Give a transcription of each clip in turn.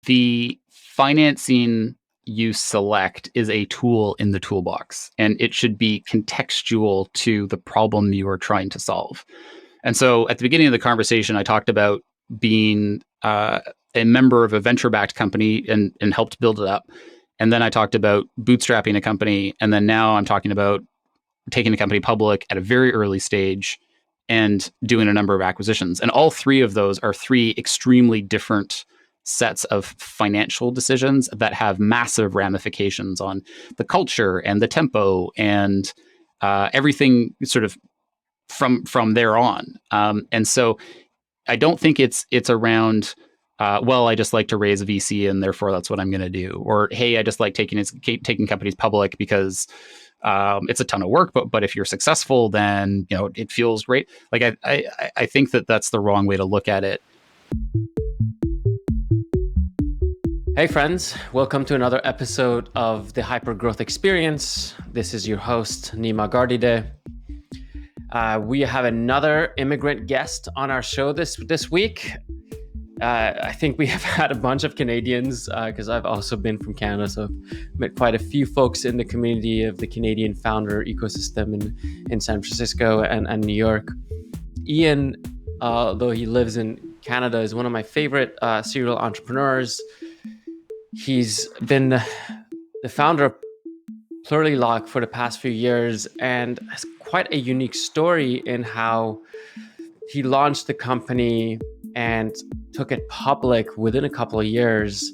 the financing you select is a tool in the toolbox, and it should be contextual to the problem you are trying to solve. And so at the beginning of the conversation, I talked about being a member of a venture-backed company and helped build it up. And then I talked about bootstrapping a company. And then now I'm talking about taking a company public at a very early stage and doing a number of acquisitions. And all three of those are three extremely different sets of financial decisions that have massive ramifications on the culture and the tempo and everything sort of from there on. And so I don't think it's around, well, I just like to raise a VC and therefore that's what I'm going to do. Or, hey, I just like taking companies public because it's a ton of work, but if you're successful, then it feels great. Like I think that's the wrong way to look at it. Hey friends, welcome to another episode of the Hypergrowth Experience. This is your host, Nima Gardide. We have another immigrant guest on our show this week. I think we have had a bunch of Canadians because I've also been from Canada, so I've met quite a few folks in the community of the Canadian founder ecosystem in San Francisco and New York. Ian, though he lives in Canada, is one of my favorite serial entrepreneurs. He's been the founder of Plurilock for the past few years and has quite a unique story in how he launched the company and took it public within a couple of years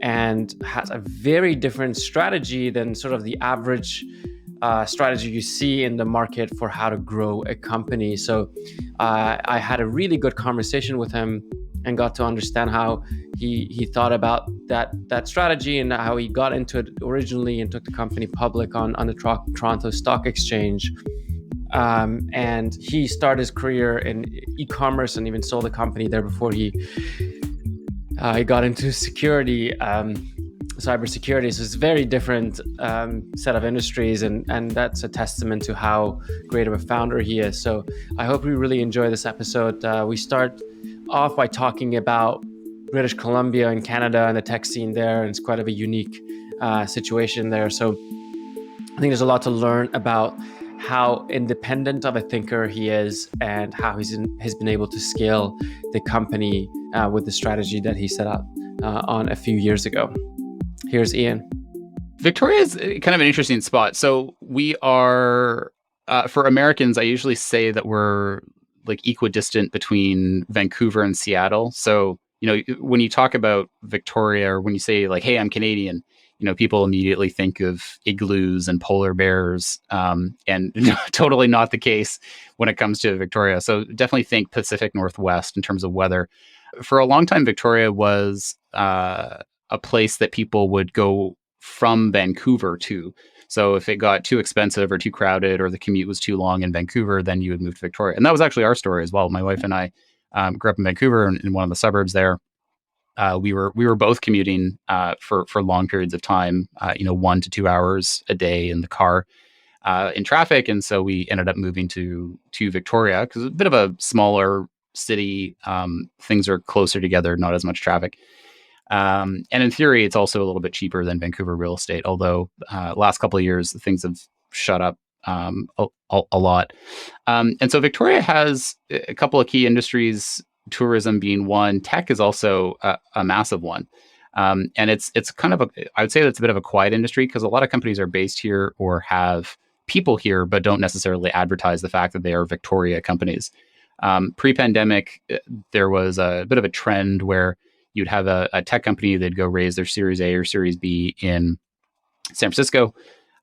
and has a very different strategy than sort of the average strategy you see in the market for how to grow a company. So I had a really good conversation with him and got to understand how he thought about that strategy and how he got into it originally and took the company public on the Toronto Stock Exchange. And he started his career in e-commerce and even sold a company there before he got into security, cybersecurity. So it's a very different set of industries, and that's a testament to how great of a founder he is. So I hope you really enjoy this episode. We start off by talking about British Columbia and Canada and the tech scene there, and it's quite of a unique situation there. So I think there's a lot to learn about how independent of a thinker he is and how he's been able to scale the company with the strategy that he set up on a few years ago. Here's Ian. Victoria is kind of an interesting spot. So we are, for Americans, I usually say that we're like equidistant between Vancouver and Seattle. So, when you talk about Victoria, or when you say like, hey, I'm Canadian, people immediately think of igloos and polar bears, and totally not the case when it comes to Victoria. So definitely think Pacific Northwest in terms of weather. For a long time, Victoria was a place that people would go from Vancouver to. So if it got too expensive or too crowded or the commute was too long in Vancouver, then you would move to Victoria. And that was actually our story as well. My wife and I grew up in Vancouver in one of the suburbs there. We were both commuting for long periods of time, 1 to 2 hours a day in the car in traffic. And so we ended up moving to Victoria because it's a bit of a smaller city. Things are closer together, not as much traffic. And in theory, it's also a little bit cheaper than Vancouver real estate, although last couple of years, things have shut up a lot. And so Victoria has a couple of key industries, tourism being one. Tech is also a massive one. And it's kind of I would say that's a bit of a quiet industry because a lot of companies are based here or have people here, but don't necessarily advertise the fact that they are Victoria companies. Pre-pandemic, there was a bit of a trend where you'd have a tech company that'd go raise their Series A or Series B in San Francisco.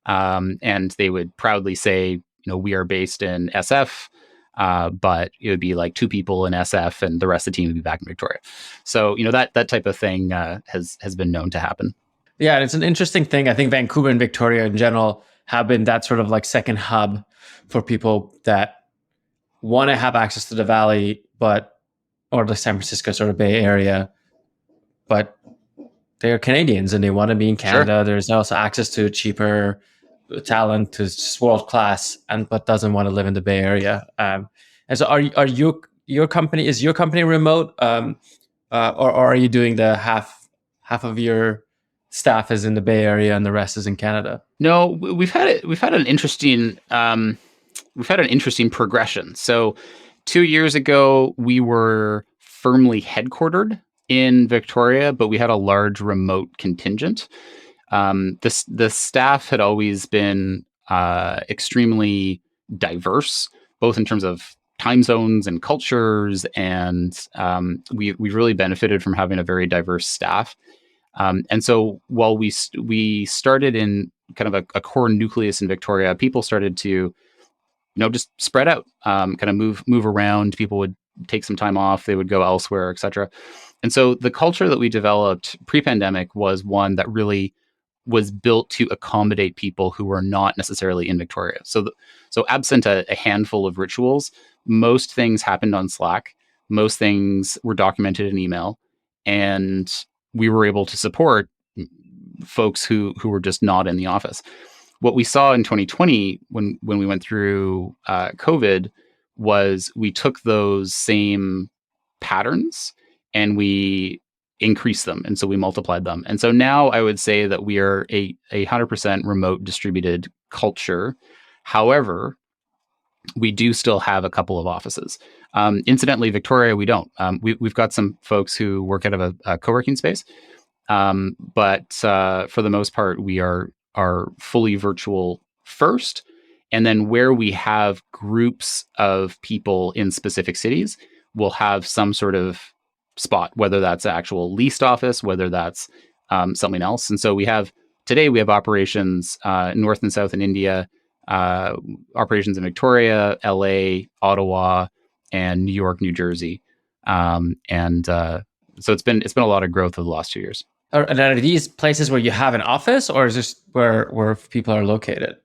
And they would proudly say, we are based in SF, but it would be like 2 people in SF and the rest of the team would be back in Victoria. So, that type of thing has been known to happen. Yeah, and it's an interesting thing. I think Vancouver and Victoria in general have been that sort of like second hub for people that want to have access to the Valley, or the San Francisco sort of Bay Area, but they're Canadians and they want to be in Canada. Sure. There's also access to cheaper talent, to world class, but doesn't want to live in the Bay Area. And so, are your company remote, or are you doing the half half of your staff is in the Bay Area and the rest is in Canada? No, we've had an interesting progression. So 2 years ago, we were firmly headquartered in Victoria, but we had a large remote contingent. The staff had always been extremely diverse, both in terms of time zones and cultures, and we really benefited from having a very diverse staff. And so while we started in kind of a core nucleus in Victoria, people started to just spread out, kind of move around. People would take some time off, they would go elsewhere, etc. And so the culture that we developed pre-pandemic was one that really was built to accommodate people who were not necessarily in Victoria. So absent a handful of rituals, most things happened on Slack. Most things were documented in email, and we were able to support folks who were just not in the office. What we saw in 2020 when we went through COVID was we took those same patterns and we increased them, and so we multiplied them. And so now I would say that we are a 100% remote distributed culture. However, we do still have a couple of offices. Incidentally, Victoria, we don't. We've got some folks who work out of a co-working space, but for the most part, we are fully virtual first. And then where we have groups of people in specific cities, we'll have some sort of spot, whether that's an actual leased office, whether that's something else. And so today we have operations north and south in India, operations in Victoria, LA, Ottawa, and New York, New Jersey. So it's been a lot of growth over the last 2 years. And are these places where you have an office, or is this where people are located?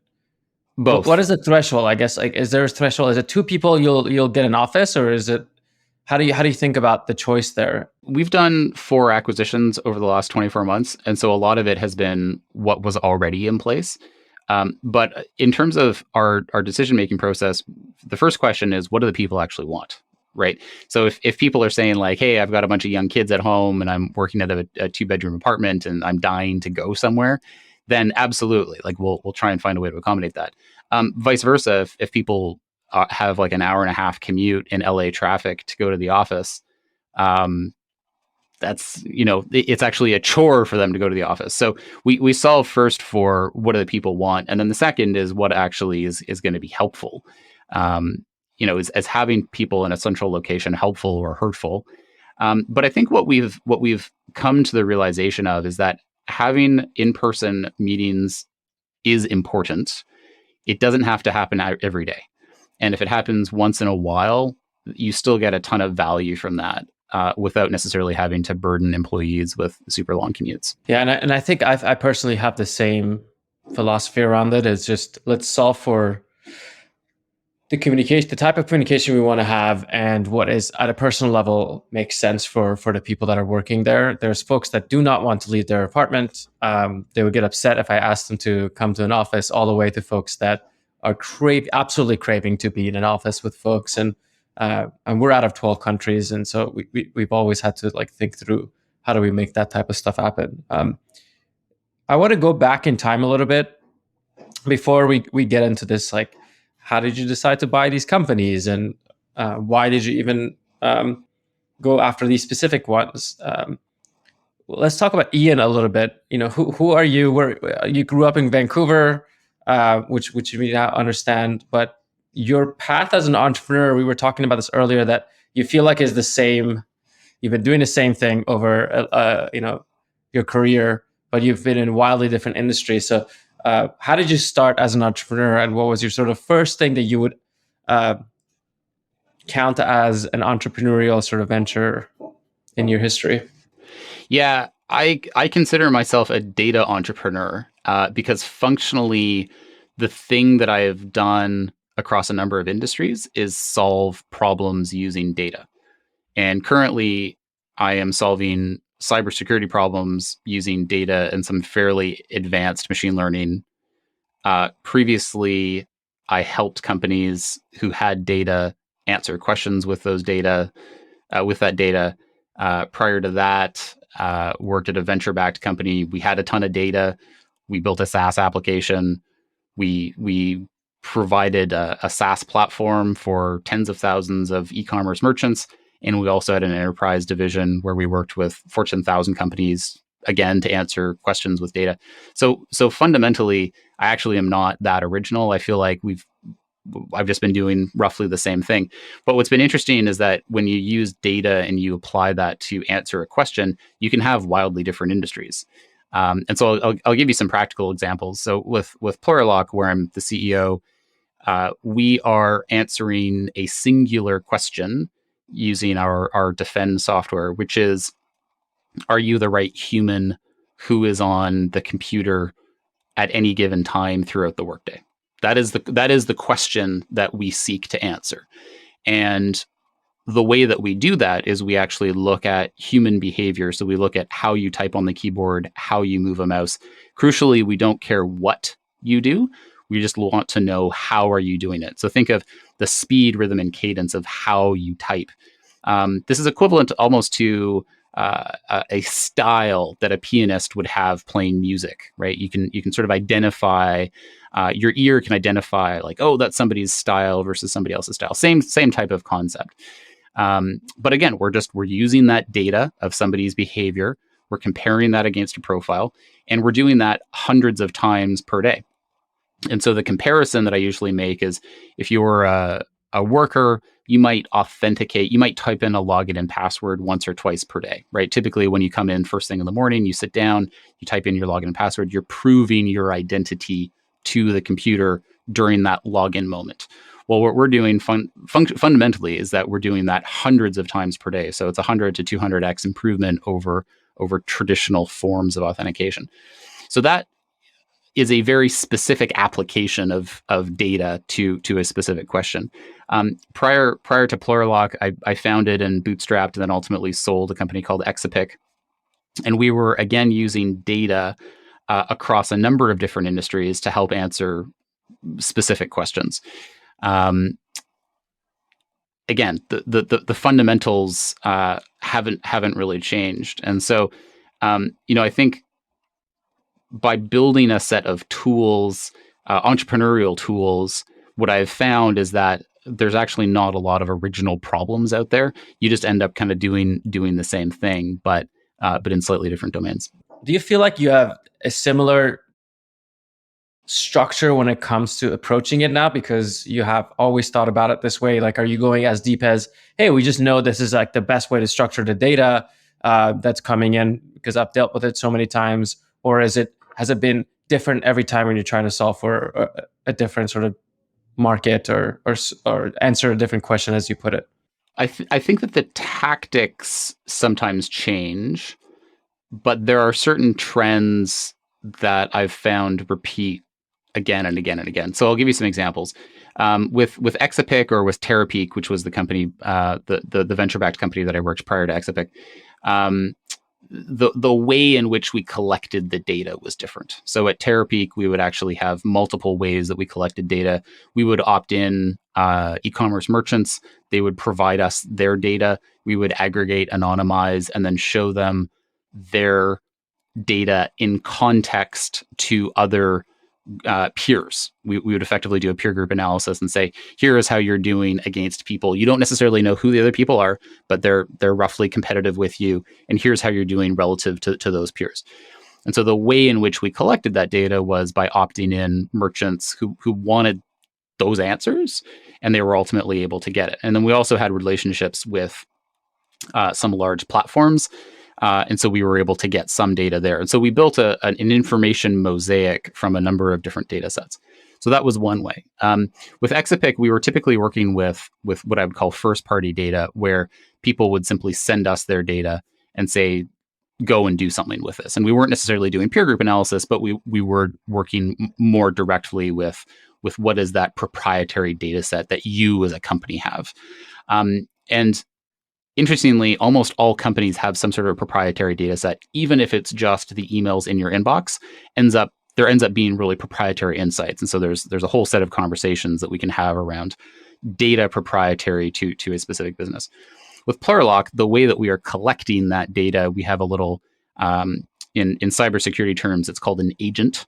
Both. What is the threshold? I guess, like, is there a threshold? Is it 2 people you'll get an office, or is it how do you think about the choice there? We've done 4 acquisitions over the last 24 months, and so a lot of it has been what was already in place. But in terms of our decision making process, the first question is, what do the people actually want? Right. So if people are saying like, hey, I've got a bunch of young kids at home and I'm working at a 2-bedroom apartment and I'm dying to go somewhere, then absolutely, like we'll try and find a way to accommodate that. Vice versa, if people have like an hour and a half commute in LA traffic to go to the office, that's, it's actually a chore for them to go to the office. So we solve first for what do the people want, and then the second is what actually is going to be helpful. As having people in a central location helpful or hurtful. But I think what we've come to the realization of is that having in-person meetings is important. It doesn't have to happen every day. And if it happens once in a while, you still get a ton of value from that without necessarily having to burden employees with super long commutes. Yeah, and I think I personally have the same philosophy around it. It's just, let's solve for the communication, the type of communication we want to have, and what is at a personal level makes sense for the people that are working there. There's folks that do not want to leave their apartment. They would get upset if I asked them to come to an office, all the way to folks that are absolutely craving to be in an office with folks. And we're out of 12 countries, and so we've always had to like think through how do we make that type of stuff happen. I want to go back in time a little bit before we get into this, like, how did you decide to buy these companies, and why did you even go after these specific ones? Let's talk about Ian a little bit. Who are you? Where you grew up in Vancouver, which you may not understand, but your path as an entrepreneur, we were talking about this earlier, that you feel like is the same. You've been doing the same thing over your career, but you've been in wildly different industries. So how did you start as an entrepreneur, and what was your sort of first thing that you would count as an entrepreneurial sort of venture in your history? Yeah, I consider myself a data entrepreneur because functionally the thing that I have done across a number of industries is solve problems using data. And currently I am solving cybersecurity problems using data and some fairly advanced machine learning. Previously, I helped companies who had data answer questions with that data. Prior to that, worked at a venture-backed company. We had a ton of data. We built a SaaS application. We provided a SaaS platform for tens of thousands of e-commerce merchants. And we also had an enterprise division where we worked with Fortune 1000 companies, again, to answer questions with data. So fundamentally, I actually am not that original. I feel like I've just been doing roughly the same thing. But what's been interesting is that when you use data and you apply that to answer a question, you can have wildly different industries. And so I'll give you some practical examples. So with Plurilock, where I'm the CEO, we are answering a singular question using our Defend software, which is, are you the right human who is on the computer at any given time throughout the workday? That is the question that we seek to answer. And the way that we do that is we actually look at human behavior. So we look at how you type on the keyboard, how you move a mouse. Crucially, we don't care what you do. We just want to know how are you doing it. So think of the speed, rhythm, and cadence of how you type. This is equivalent almost to a style that a pianist would have playing music, right? You can sort of identify, your ear can identify like, oh, that's somebody's style versus somebody else's style. Same type of concept. But again, we're using that data of somebody's behavior. We're comparing that against a profile, and we're doing that hundreds of times per day. And so the comparison that I usually make is, if you're a worker, you might authenticate, you might type in a login and password once or twice per day, right? Typically, when you come in first thing in the morning, you sit down, you type in your login and password, you're proving your identity to the computer during that login moment. Well, what we're doing fundamentally is that we're doing that hundreds of times per day. So it's 100 to 200x improvement over traditional forms of authentication. So that is a very specific application of data to a specific question. Prior to Plurilock, I founded and bootstrapped and then ultimately sold a company called Exapic. And we were, again, using data across a number of different industries to help answer specific questions. Again, the fundamentals haven't really changed. And so, I think by building a set of tools, entrepreneurial tools, what I've found is that there's actually not a lot of original problems out there. You just end up kind of doing the same thing, but in slightly different domains. Do you feel like you have a similar structure when it comes to approaching it now, because you have always thought about it this way? Like, are you going as deep as, hey, we just know this is like the best way to structure the data that's coming in because I've dealt with it so many times? Or has it been different every time when you're trying to solve for a different sort of market or answer a different question, as you put it? I think that the tactics sometimes change, but there are certain trends that I've found repeat again and again and again. So I'll give you some examples. With Exapic, or with Terapeak, which was the company, the venture-backed company that I worked prior to Exapic, the way in which we collected the data was different. So at Terapeak, we would actually have multiple ways that we collected data. We would opt in e-commerce merchants. They would provide us their data. We would aggregate, anonymize, and then show them their data in context to other peers. We would effectively do a peer group analysis and say, here is how you're doing against people. You don't necessarily know who the other people are, but they're roughly competitive with you. And here's how you're doing relative to those peers. And so the way in which we collected that data was by opting in merchants who wanted those answers, and they were ultimately able to get it. And then we also had relationships with some large platforms. And so we were able to get some data there. And so we built an information mosaic from a number of different data sets. So that was one way. With Exapic, we were typically working with what I would call first-party data, where people would simply send us their data and say, go and do something with this. And we weren't necessarily doing peer group analysis, but we were working more directly with what is that proprietary data set that you as a company have. And interestingly, almost all companies have some sort of proprietary data set, even if it's just the emails in your inbox. There ends up being really proprietary insights. And so there's a whole set of conversations that we can have around data proprietary to a specific business. with Plurilock, the way that we are collecting that data, we have a little, in cybersecurity terms, it's called an agent.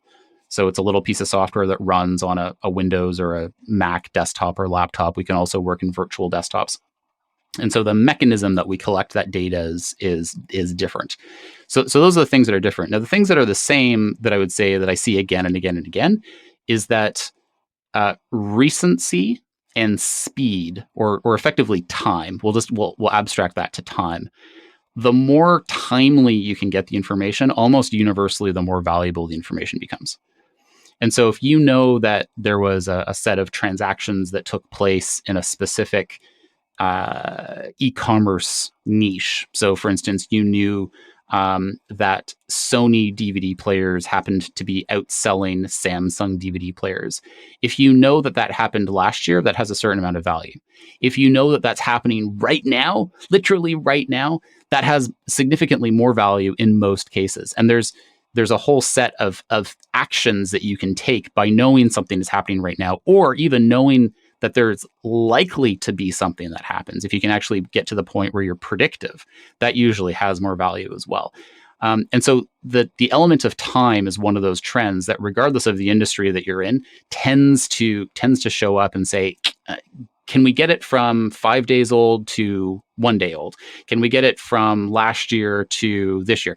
So it's a little piece of software that runs on a Windows or a Mac desktop or laptop. We can also work in virtual desktops. And so the mechanism that we collect that data is different. So those are the things that are different. Now, the things that are the same that I would say that I see again and again and again is that recency and speed, or effectively time. We'll abstract that to time. The more timely you can get the information, almost universally, the more valuable the information becomes. And so if you know that there was a set of transactions that took place in a specific e-commerce niche. So, for instance, you knew that Sony DVD players happened to be outselling Samsung DVD players. If you know that that happened last year, that has a certain amount of value. If you know that that's happening right now, literally right now, that has significantly more value in most cases. And there's a whole set of actions that you can take by knowing something is happening right now, or even knowing that there's likely to be something that happens. If you can actually get to the point where you're predictive, that usually has more value as well. And so the element of time is one of those trends that, regardless of the industry that you're in, tends to show up and say, can we get it from 5 days old to 1 day old? Can we get it from last year to this year?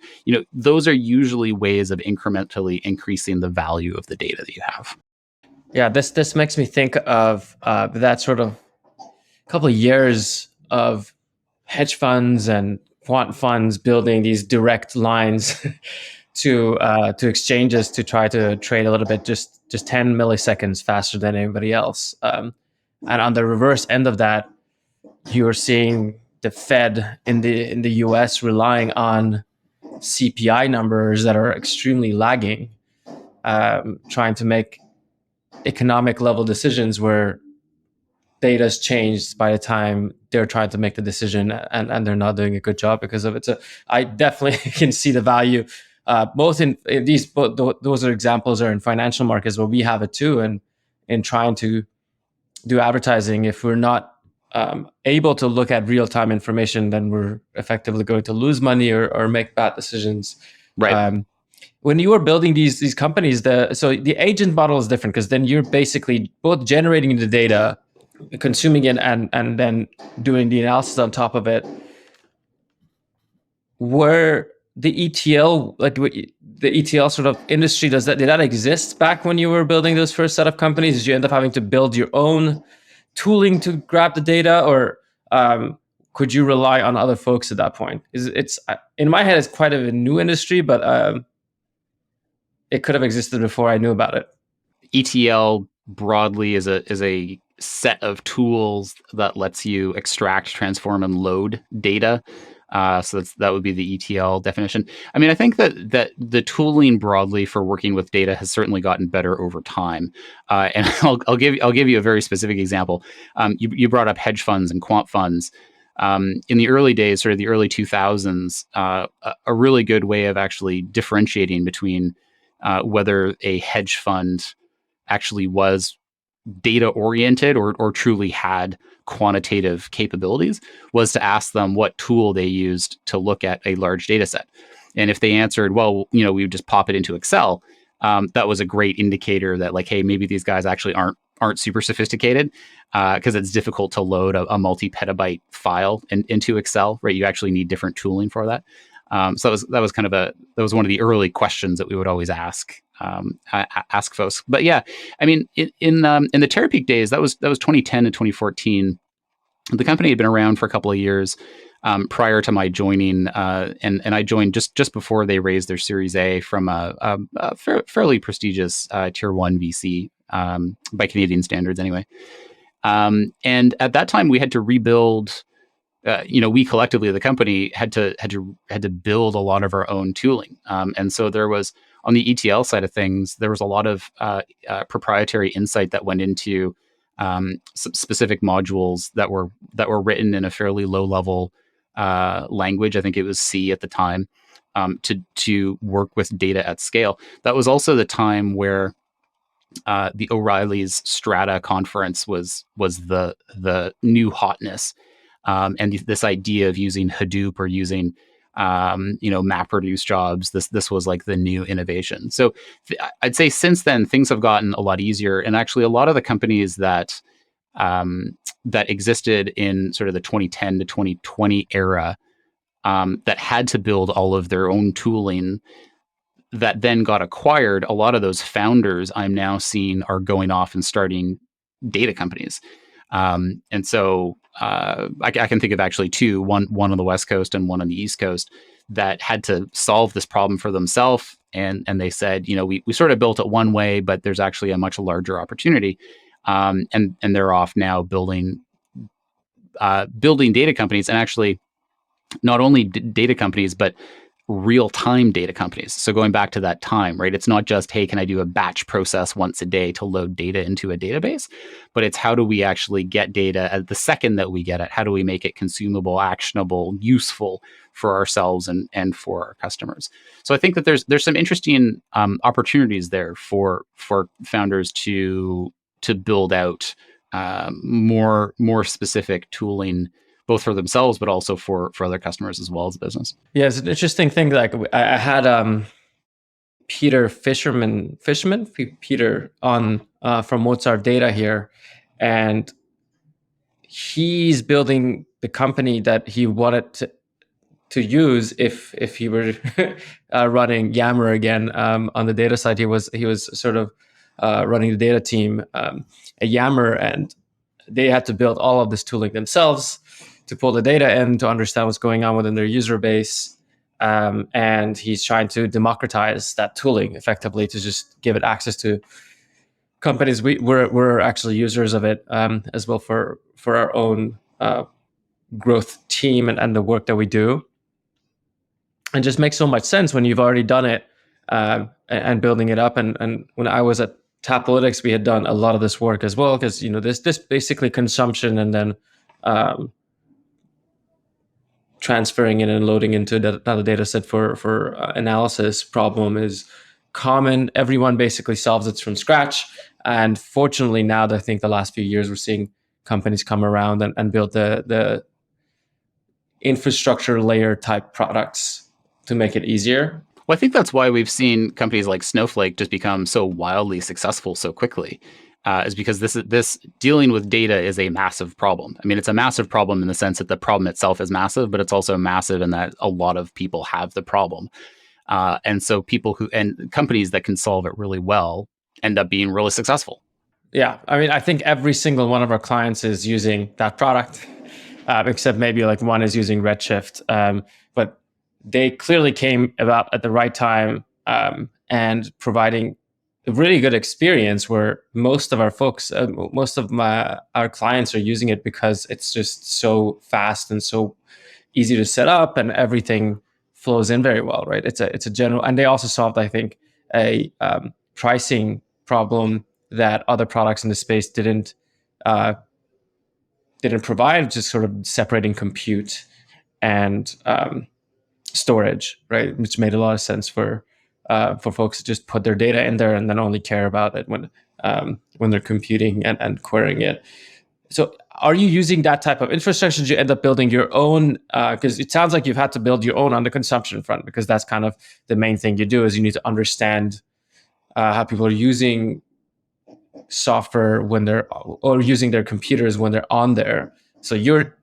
Those are usually ways of incrementally increasing the value of the data that you have. Yeah, this makes me think of that sort of couple of years of hedge funds and quant funds building these direct lines to exchanges to try to trade a little bit, just 10 milliseconds faster than anybody else. And on the reverse end of that, you're seeing the Fed in the US relying on CPI numbers that are extremely lagging, trying to make economic level decisions where data's changed by the time they're trying to make the decision, and they're not doing a good job because of it. So I definitely can see the value, both in these, those are examples are in financial markets where we have it too, and in trying to do advertising. If we're not able to look at real-time information, then we're effectively going to lose money or make bad decisions. Right. When you are building these companies, so the agent model is different, because then you're basically both generating the data, consuming it, and then doing the analysis on top of it. Where the ETL, the ETL sort of industry, did that exist back when you were building those first set of companies? Did you end up having to build your own tooling to grab the data, or could you rely on other folks at that point? It's in my head, it's quite a new industry, but it could have existed before I knew about it. ETL broadly is a set of tools that lets you extract, transform, and load data. So that would be the ETL definition. I mean, I think that the tooling broadly for working with data has certainly gotten better over time. And I'll give you a very specific example. You brought up hedge funds and quant funds. In the early days, sort of the early 2000s, a really good way of actually differentiating between whether a hedge fund actually was data oriented or truly had quantitative capabilities was to ask them what tool they used to look at a large data set. And if they answered, well, we would just pop it into Excel, that was a great indicator that, like, hey, maybe these guys actually aren't super sophisticated, because it's difficult to load a multi-petabyte file into Excel, right? You actually need different tooling for that. So that was one of the early questions that we would always ask folks. But yeah, I mean, in the Terapeak days, that was 2010 to 2014. The company had been around for a couple of years prior to my joining, and I joined just before they raised their Series A from a fairly prestigious Tier 1 VC, by Canadian standards anyway. And at that time, we had to rebuild. We collectively, the company, had to build a lot of our own tooling, and so there was, on the ETL side of things, there was a lot of proprietary insight that went into specific modules that were written in a fairly low level language. I think it was C at the time, to work with data at scale. That was also the time where the O'Reilly's Strata conference was the new hotness. And this idea of using Hadoop or using MapReduce jobs, this was like the new innovation. So I'd say since then things have gotten a lot easier, and actually a lot of the companies that that existed in sort of the 2010 to 2020 era that had to build all of their own tooling that then got acquired, a lot of those founders I'm now seeing are going off and starting data companies. And so I can think of actually two, one on the West Coast and one on the East Coast, that had to solve this problem for themselves. And they said, we sort of built it one way, but there's actually a much larger opportunity. And they're off now building data companies, and actually not only data companies, but real-time data companies. So going back to that time, right? It's not just, hey, can I do a batch process once a day to load data into a database? But it's how do we actually get data at the second that we get it? How do we make it consumable, actionable, useful for ourselves and for our customers? So I think that there's some interesting opportunities there for founders to build out more specific tooling, both for themselves, but also for other customers as well as the business. Yeah, it's an interesting thing. Like I had Peter Peter on from Mozart Data here, and he's building the company that he wanted to use if he were running Yammer again on the data side. He was sort of running the data team at Yammer, and they had to build all of this tooling themselves to pull the data in, to understand what's going on within their user base. And he's trying to democratize that tooling effectively, to just give it access to companies. We're actually users of it as well for our own growth team and the work that we do. And just makes so much sense when you've already done it and building it up. And when I was at Tapalytics, we had done a lot of this work as well, because this basically consumption and then transferring it and loading into another data set for analysis problem is common. Everyone basically solves it from scratch. And fortunately, now that I think the last few years, we're seeing companies come around and build the infrastructure layer type products to make it easier. Well, I think that's why we've seen companies like Snowflake just become so wildly successful so quickly. Is because this dealing with data is a massive problem. I mean, it's a massive problem in the sense that the problem itself is massive, but it's also massive in that a lot of people have the problem. And so companies that can solve it really well end up being really successful. Yeah. I mean, I think every single one of our clients is using that product, except maybe like one is using Redshift. But they clearly came about at the right time and providing a really good experience, where most of our folks, our clients are using it because it's just so fast and so easy to set up, and everything flows in very well, right? It's a general, and they also solved, I think, a pricing problem that other products in the space didn't provide, just sort of separating compute and storage, right? Which made a lot of sense for folks to just put their data in there and then only care about it when they're computing and querying it. So are you using that type of infrastructure? Did you end up building your own? Because it sounds like you've had to build your own on the consumption front, because that's kind of the main thing you do, is you need to understand how people are using software or using their computers when they're on there. So you're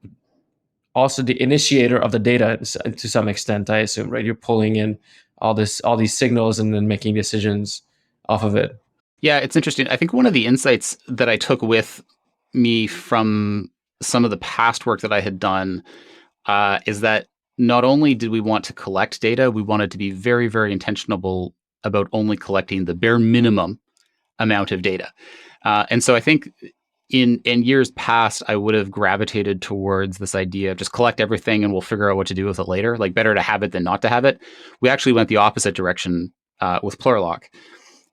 also the initiator of the data to some extent, I assume, right? You're pulling in all these signals and then making decisions off of it. Yeah, it's interesting. I think one of the insights that I took with me from some of the past work that I had done is that not only did we want to collect data, we wanted to be very, very intentional about only collecting the bare minimum amount of data. And so I think in years past, I would have gravitated towards this idea of just collect everything and we'll figure out what to do with it later. Like, better to have it than not to have it. We actually went the opposite direction with Plurilock.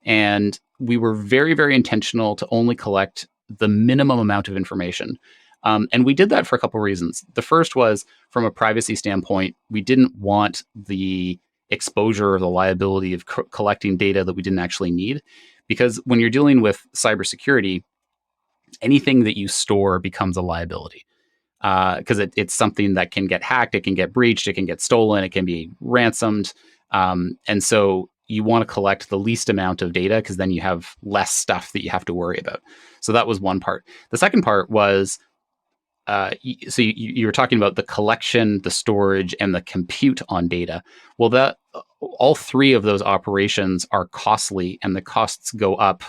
And we were very, very intentional to only collect the minimum amount of information. And we did that for a couple of reasons. The first was, from a privacy standpoint, we didn't want the exposure or the liability of collecting data that we didn't actually need. Because when you're dealing with cybersecurity, anything that you store becomes a liability. because it's something that can get hacked, it can get breached, it can get stolen, it can be ransomed. And so you want to collect the least amount of data because then you have less stuff that you have to worry about. So that was one part. The second part was, so you were talking about the collection, the storage, and the compute on data. Well, that all three of those operations are costly, and the costs go up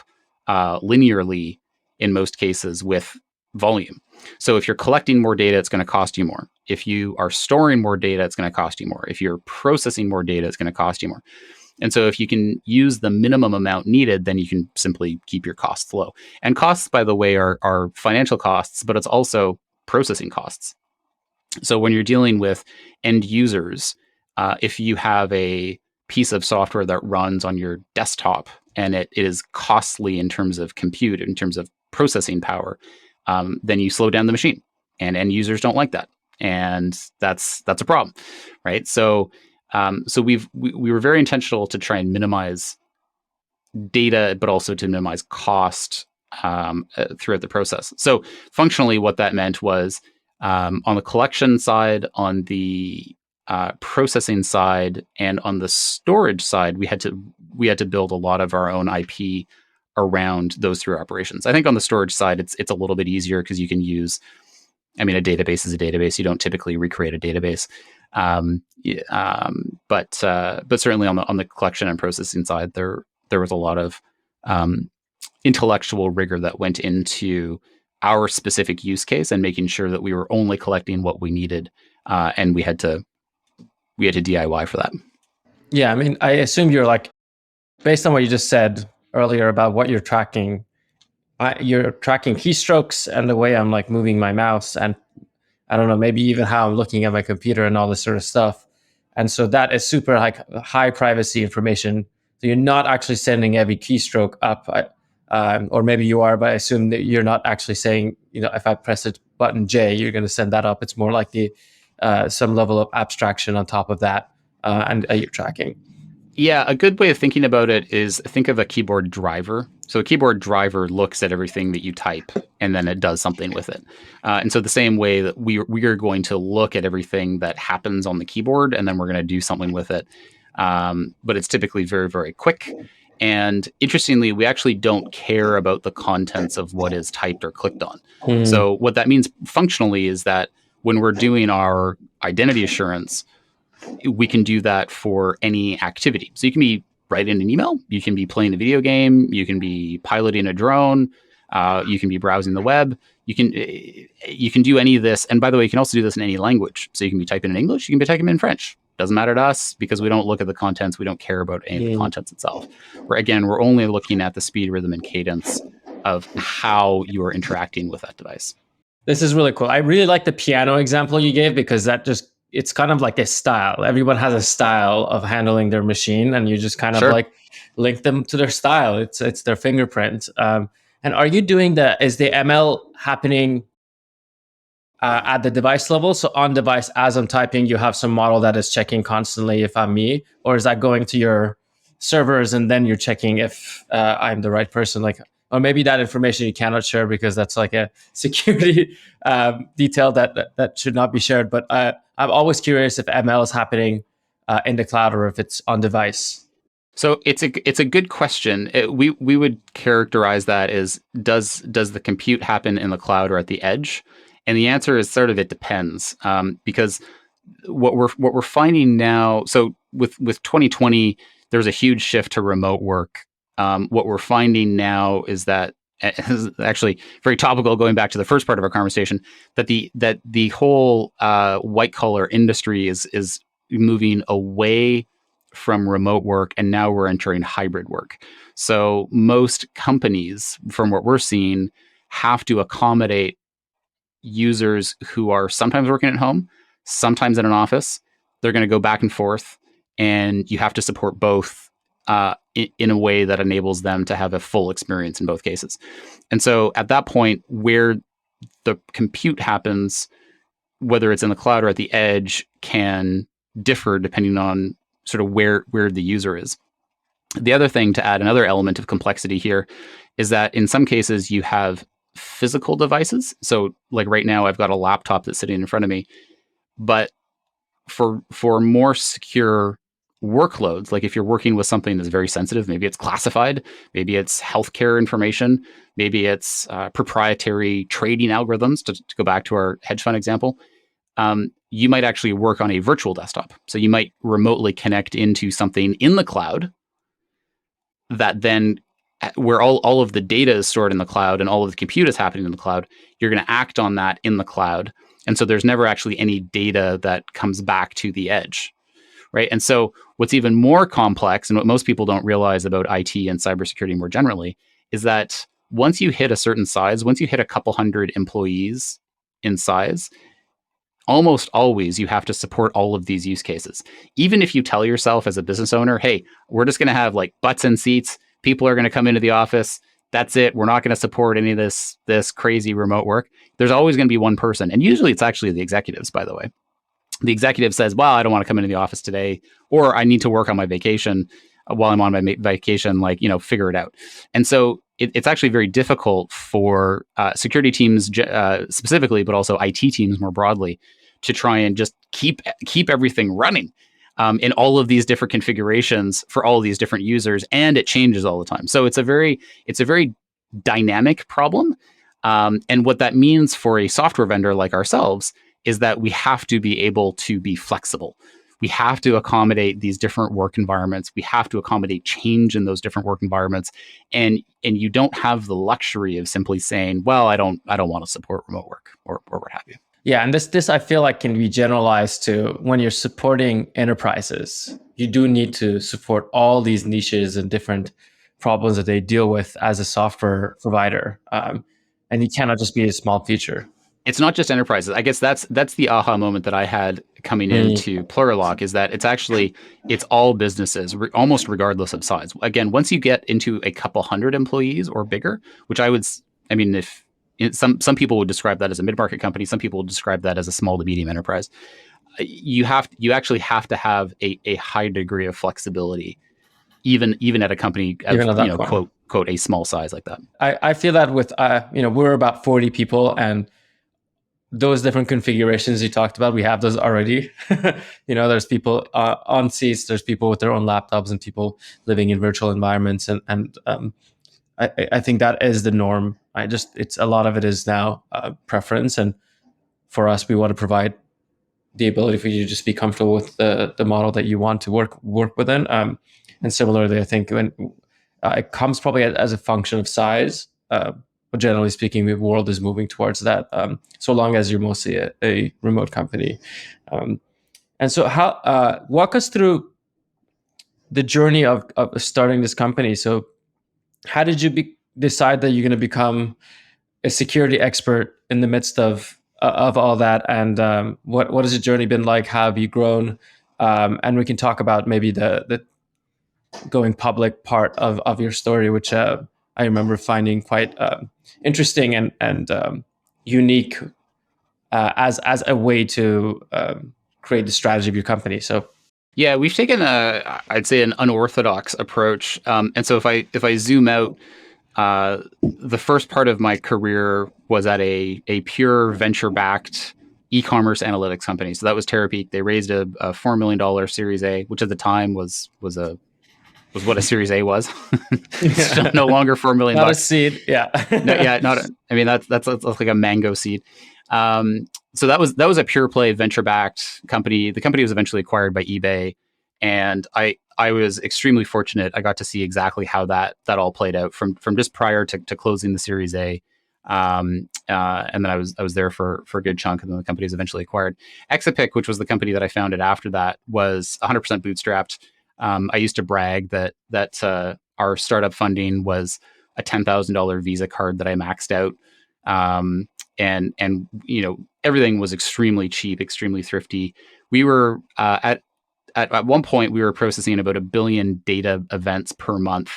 linearly in most cases with volume. So if you're collecting more data, it's going to cost you more. If you are storing more data, it's going to cost you more. If you're processing more data, it's going to cost you more. And so if you can use the minimum amount needed, then you can simply keep your costs low. And costs, by the way, are financial costs, but it's also processing costs. So when you're dealing with end users, if you have a piece of software that runs on your desktop and it is costly in terms of compute, in terms of processing power, then you slow down the machine, and end users don't like that, and that's a problem, right? So we were very intentional to try and minimize data, but also to minimize cost throughout the process. So functionally, what that meant was on the collection side, on the processing side, and on the storage side, we had to build a lot of our own IP around those three operations. I think on the storage side, it's a little bit easier because you can use, I mean, a database is a database. You don't typically recreate a database. But certainly on the collection and processing side, there was a lot of intellectual rigor that went into our specific use case and making sure that we were only collecting what we needed, and we had to DIY for that. Yeah, I mean, I assume you're like, based on what you just said earlier about what you're tracking keystrokes and the way I'm like moving my mouse, and I don't know, maybe even how I'm looking at my computer and all this sort of stuff. And so that is super like high privacy information. So you're not actually sending every keystroke up, or maybe you are, but I assume that you're not actually saying, if I press a button J, you're going to send that up. It's more like some level of abstraction on top of that, and you're tracking. Yeah, a good way of thinking about it is think of a keyboard driver. So a keyboard driver looks at everything that you type, and then it does something with it. And so the same way that we are going to look at everything that happens on the keyboard, and then we're going to do something with it. But it's typically very, very quick. And interestingly, we actually don't care about the contents of what is typed or clicked on. So what that means functionally is that when we're doing our identity assurance, we can do that for any activity. So you can be writing an email, you can be playing a video game, you can be piloting a drone, you can be browsing the web. You can do any of this. And by the way, you can also do this in any language. So you can be typing in English, you can be typing in French. Doesn't matter to us because we don't look at the contents. We don't care about any of the contents itself. We're only looking at the speed, rhythm, and cadence of how you are interacting with that device. This is really cool. I really like the piano example you gave because it's kind of like a style. Everyone has a style of handling their machine, and you just kind of like link them to their style. It's their fingerprint. And are you doing is the ML happening at the device level? So on device, as I'm typing, you have some model that is checking constantly if I'm me, or is that going to your servers and then you're checking if I'm the right person? Like, or maybe that information you cannot share because that's like a security detail that should not be shared. But I'm always curious if ML is happening in the cloud or if it's on device. So it's a good question. We would characterize that as does the compute happen in the cloud or at the edge? And the answer is sort of it depends, because what we're finding now. So with 2020, there's a huge shift to remote work. What we're finding now is that, actually very topical, going back to the first part of our conversation, that the whole white collar industry is moving away from remote work, and now we're entering hybrid work. So most companies, from what we're seeing, have to accommodate users who are sometimes working at home, sometimes in an office. They're going to go back and forth, and you have to support both in a way that enables them to have a full experience in both cases. And so at that point, where the compute happens, whether it's in the cloud or at the edge, can differ depending on sort of where the user is. The other thing, to add another element of complexity here, is that in some cases you have physical devices. So like right now, I've got a laptop that's sitting in front of me, but for more secure workloads, like if you're working with something that's very sensitive, maybe it's classified, maybe it's healthcare information, maybe it's proprietary trading algorithms, to go back to our hedge fund example, you might actually work on a virtual desktop. So you might remotely connect into something in the cloud that then, where all of the data is stored in the cloud and all of the compute is happening in the cloud, you're going to act on that in the cloud. And so there's never actually any data that comes back to the edge, right? And so what's even more complex, and what most people don't realize about IT and cybersecurity more generally, is that once you hit a certain size, once you hit a couple hundred employees in size, almost always you have to support all of these use cases. Even if you tell yourself as a business owner, hey, we're just going to have like butts and seats, people are going to come into the office, that's it, we're not going to support any of this crazy remote work. There's always going to be one person, and usually it's actually the executives, by the way. The executive says, well, I don't want to come into the office today, or I need to work on my vacation while I'm on my vacation, like, figure it out. And so it's actually very difficult for security teams specifically, but also IT teams more broadly, to try and just keep everything running in all of these different configurations for all of these different users, and it changes all the time. So it's a very dynamic problem. And what that means for a software vendor like ourselves is that we have to be able to be flexible. We have to accommodate these different work environments. We have to accommodate change in those different work environments. And you don't have the luxury of simply saying, well, I don't want to support remote work or what have you. Yeah, and this I feel like can be generalized to when you're supporting enterprises. You do need to support all these niches and different problems that they deal with as a software provider, and you cannot just be a small feature. It's not just enterprises. I guess that's the aha moment that I had coming into Plurilock, is that it's all businesses, almost regardless of size. Again, once you get into a couple hundred employees or bigger, which if some people would describe that as a mid-market company, some people would describe that as a small to medium enterprise. You actually have to have a high degree of flexibility, even at a company of, quote a small size like that. I feel that with we're about 40 people, and those different configurations you talked about, we have those already. There's people on seats, there's people with their own laptops, and people living in virtual environments, and I think that is the norm. It's a lot of it is now preference, and for us, we want to provide the ability for you to just be comfortable with the model that you want to work within. And similarly, I think when it comes probably as a function of size, but generally speaking, the world is moving towards that. So long as you're mostly a remote company, and so how walk us through the journey of starting this company. So how did you decide that you're going to become a security expert in the midst of all that? And what has the journey been like? How have you grown? And we can talk about maybe the going public part of your story, which I remember finding quite interesting and unique as a way to create the strategy of your company. So. Yeah, we've taken I'd say an unorthodox approach. And so if I zoom out, the first part of my career was at a pure venture-backed e-commerce analytics company. So that was Terapeak. They raised a $4 million Series A, which at the time was what a Series A was. Still no longer $4 million. Not a seed, yeah. That's like a mango seed. So that was a pure play venture-backed company. The company was eventually acquired by eBay, and I was extremely fortunate. I got to see exactly how that all played out from just prior to closing the Series A, and then I was there for a good chunk, and then the company was eventually acquired. Exapic, which was the company that I founded after that, was 100% bootstrapped. I used to brag that our startup funding was a $10,000 Visa card that I maxed out. And everything was extremely cheap, extremely thrifty. We were at one point we were processing about 1 billion data events per month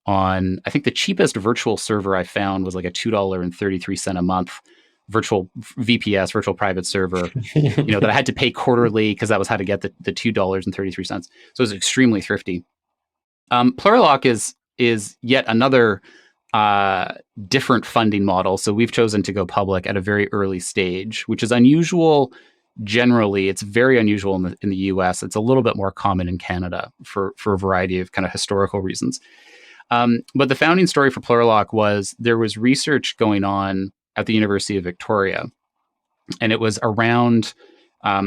on, I think the cheapest virtual server I found was like a $2.33 a month virtual VPS, virtual private server, that I had to pay quarterly because that was how to get the $2.33. So it was extremely thrifty. Plurilock is yet another different funding model. So we've chosen to go public at a very early stage, which is unusual. Generally, it's very unusual in the US. It's a little bit more common in Canada for a variety of kind of historical reasons. But the founding story for Plurilock was there was research going on at the University of Victoria, and it was around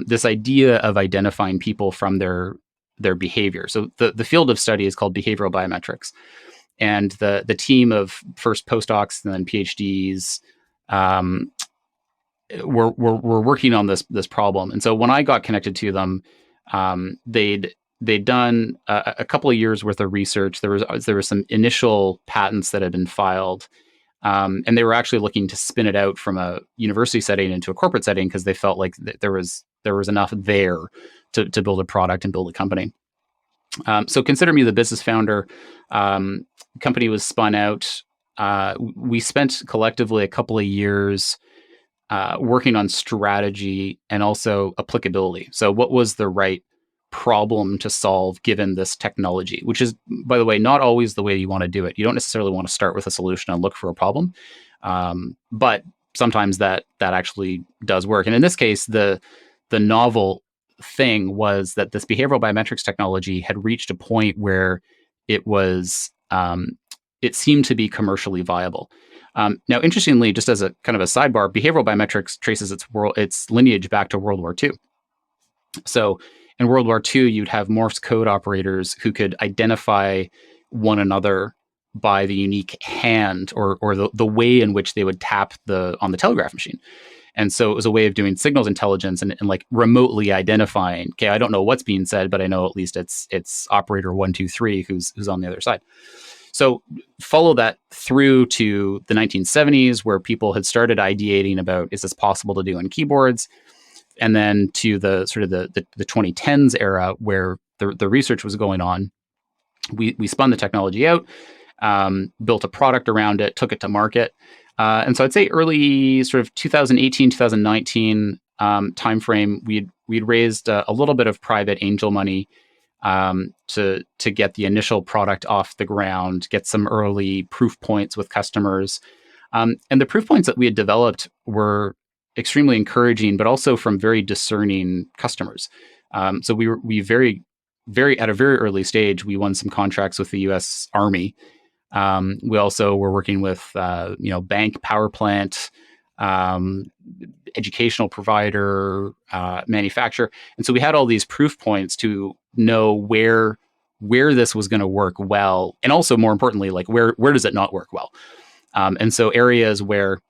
this idea of identifying people from their behavior. So the field of study is called behavioral biometrics, and the team of first postdocs and then PhDs were working on this problem. And so when I got connected to them, they'd done a couple of years worth of research. There was some initial patents that had been filed, and they were actually looking to spin it out from a university setting into a corporate setting because they felt like there was enough there to build a product and build a company. So consider me the business founder. Company was spun out. We spent collectively a couple of years working on strategy and also applicability. So what was the right problem to solve given this technology, which is, by the way, not always the way you want to do it. You don't necessarily want to start with a solution and look for a problem. But sometimes that actually does work. And in this case, the novel thing was that this behavioral biometrics technology had reached a point where it was it seemed to be commercially viable. Now, interestingly, just as a kind of a sidebar, behavioral biometrics traces its lineage back to World War II. So in World War II, you'd have Morse code operators who could identify one another by the unique hand or the way in which they would tap on the telegraph machine. And so it was a way of doing signals intelligence and like remotely identifying, okay, I don't know what's being said, but I know at least it's operator 123 who's on the other side. So follow that through to the 1970s, where people had started ideating about, is this possible to do on keyboards? And then to the sort of the 2010s era, where the research was going on. We spun the technology out, built a product around it, took it to market. And so I'd say early sort of 2018, 2019 timeframe, we'd raised a little bit of private angel money to get the initial product off the ground, get some early proof points with customers. And the proof points that we had developed were extremely encouraging, but also from very discerning customers. So we very at a very early stage, we won some contracts with the U.S. Army. We also were working with bank, power plant, educational provider, manufacturer, and so we had all these proof points to know where this was going to work well, and also more importantly, like where does it not work well. And so areas where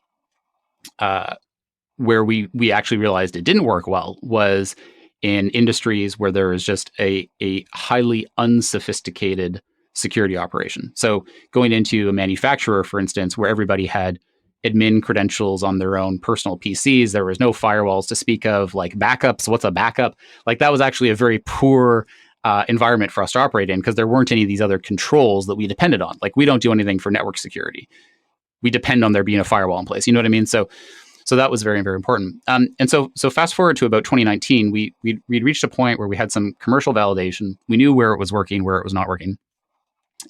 we actually realized it didn't work well was in industries where there is just a highly unsophisticated security operation. So going into a manufacturer, for instance, where everybody had admin credentials on their own personal PCs, there was no firewalls to speak of, like backups. What's a backup? Like that was actually a very poor environment for us to operate in because there weren't any of these other controls that we depended on. Like we don't do anything for network security. We depend on there being a firewall in place. You know what I mean? So that was very, very important. And so fast forward to about 2019, we'd reached a point where we had some commercial validation. We knew where it was working, where it was not working,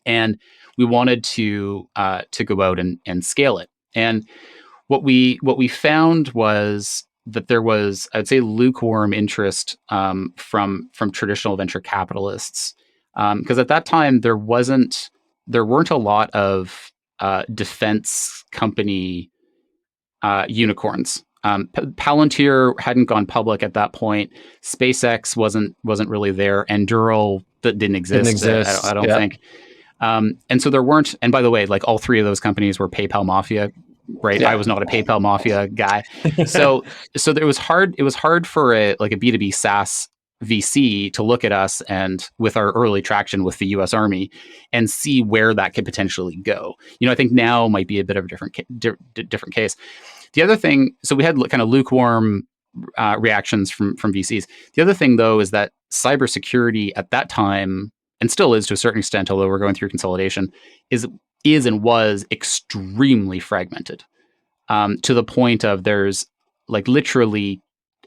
and we wanted to go out and scale it. And what we found was that there was, I'd say, lukewarm interest from traditional venture capitalists, because at that time there weren't a lot of defense company unicorns. Palantir hadn't gone public at that point. SpaceX wasn't really there. Endural that didn't exist. I don't think. And so there weren't. And by the way, like all three of those companies were PayPal Mafia, right? Yeah. I was not a PayPal Mafia guy. So it was hard. It was hard for a B2B SaaS VC to look at us and with our early traction with the U.S. Army and see where that could potentially go. I think now might be a bit of a different case. The other thing, so we had kind of lukewarm reactions from VCs. The other thing, though, is that cybersecurity at that time, and still is to a certain extent, although we're going through consolidation, is and was extremely fragmented, to the point of there's like literally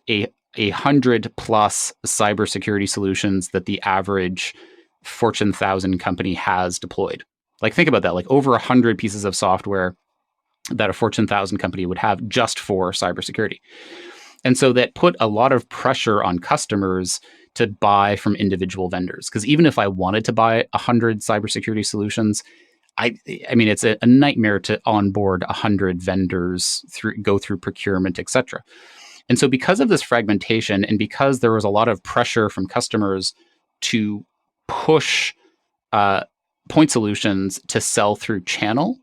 a 100+ cybersecurity solutions that the average Fortune 1000 company has deployed. Like, think about that, like over 100 pieces of software that a Fortune 1000 company would have just for cybersecurity. And so that put a lot of pressure on customers to buy from individual vendors. Because even if I wanted to buy 100 cybersecurity solutions, I mean, it's a nightmare to onboard 100 vendors, go through procurement, etc. And so because of this fragmentation, and because there was a lot of pressure from customers to push point solutions to sell through channel,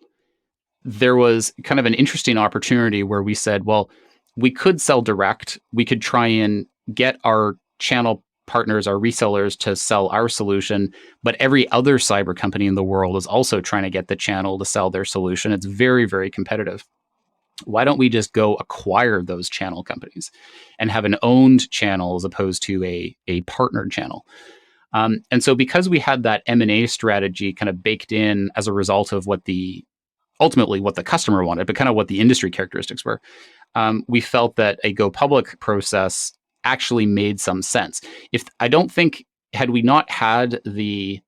there was kind of an interesting opportunity where we said, well, we could sell direct. We could try and get our channel partners, our resellers, to sell our solution, but every other cyber company in the world is also trying to get the channel to sell their solution. It's very, very competitive. Why don't we just go acquire those channel companies and have an owned channel as opposed to a partnered channel? And so because we had that M&A strategy kind of baked in as a result of ultimately what the customer wanted, but kind of what the industry characteristics were, we felt that a go public process actually made some sense. I don't think, had we not had the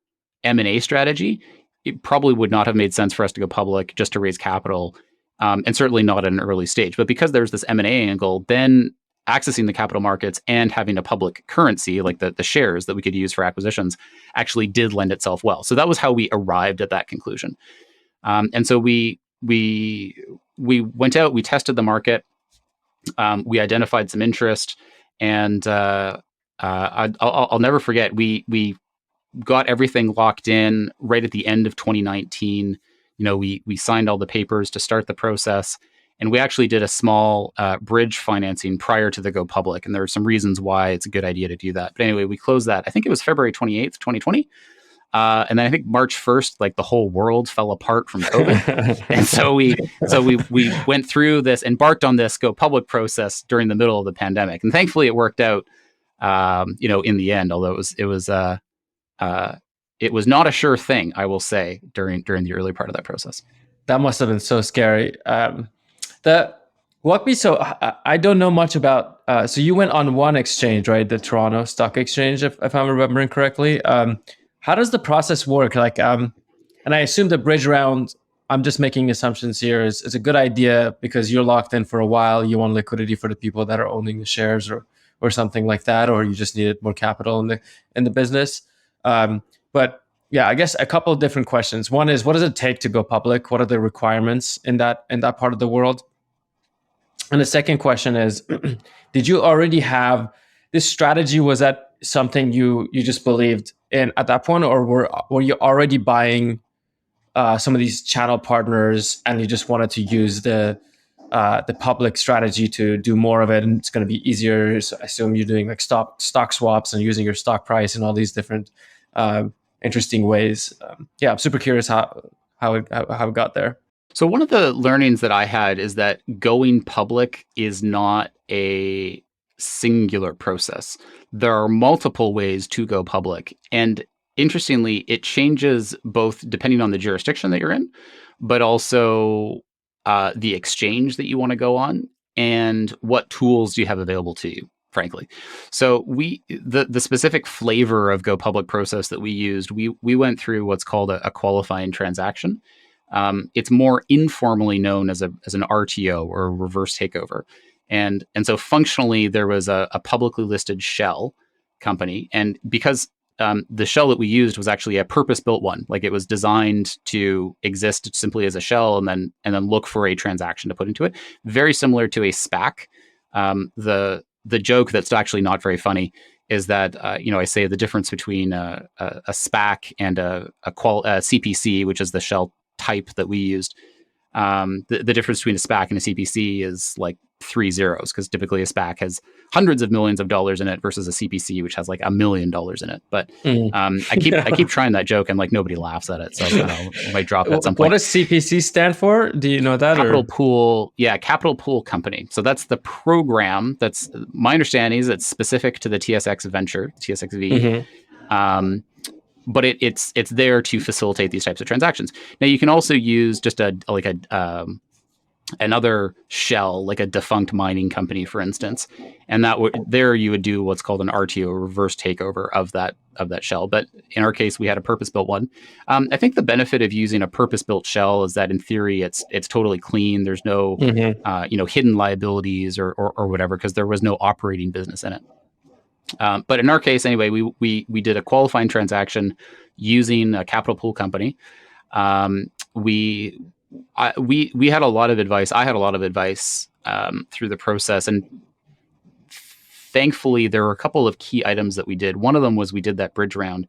M&A strategy, it probably would not have made sense for us to go public just to raise capital, and certainly not at an early stage. But because there's this M&A angle, then accessing the capital markets and having a public currency like the shares that we could use for acquisitions actually did lend itself well. So that was how we arrived at that conclusion. And so we went out, we tested the market, we identified some interest, and I'll never forget, we got everything locked in right at the end of 2019. We signed all the papers to start the process, and we actually did a small bridge financing prior to the go public. And there are some reasons why it's a good idea to do that. But anyway, we closed that. I think it was February 28th, 2020. And then I think March 1st, like the whole world fell apart from COVID. And so we went through this, embarked on this go public process during the middle of the pandemic. And thankfully it worked out, in the end, although it was not a sure thing, I will say, during the early part of that process. That must have been so scary. Walk me. So I don't know much about. So you went on one exchange, right? The Toronto Stock Exchange, if I'm remembering correctly. How does the process work? Like, and I assume the bridge round, I'm just making assumptions here, is a good idea because you're locked in for a while. You want liquidity for the people that are owning the shares, or something like that, or you just needed more capital in the business. But yeah, I guess a couple of different questions. One is, what does it take to go public? What are the requirements in that part of the world? And the second question is, did you already have this strategy? Was that something you just believed in at that point, or were you already buying some of these channel partners and you just wanted to use the public strategy to do more of it, and it's going to be easier? So I assume you're doing like stock swaps and using your stock price and all these different interesting ways. I'm super curious how it got there. So one of the learnings that I had is that going public is not a singular process. There are multiple ways to go public. And interestingly, it changes both depending on the jurisdiction that you're in, but also the exchange that you want to go on and what tools do you have available to you, frankly. So the specific flavor of go public process that we used, we went through what's called a qualifying transaction. It's more informally known as an RTO, or a reverse takeover. And so functionally, there was a publicly listed shell company. And because the shell that we used was actually a purpose-built one, like it was designed to exist simply as a shell and then look for a transaction to put into it, very similar to a SPAC. The joke that's actually not very funny is that I say the difference between a SPAC and a CPC, which is the shell type that we used. The difference between a SPAC and a CPC is like 3 zeros, because typically a SPAC has hundreds of millions of dollars in it versus a CPC, which has like $1 million in it. But I keep trying that joke and like nobody laughs at it, so I might drop it at some point. What does CPC stand for? Do you know that? Capital Pool Company. So that's the program. That's my understanding is it's specific to the TSX Venture, TSXV. Mm-hmm. But it's there to facilitate these types of transactions. Now you can also use just a another shell, like a defunct mining company, for instance, and there you would do what's called an RTO, reverse takeover of that shell. But in our case, we had a purpose built one. I think the benefit of using a purpose built shell is that in theory, it's totally clean. There's no hidden liabilities or whatever, because there was no operating business in it. But in our case, anyway, we did a qualifying transaction using a capital pool company. We we had a lot of advice. I had a lot of advice through the process, and thankfully, there were a couple of key items that we did. One of them was we did that bridge round.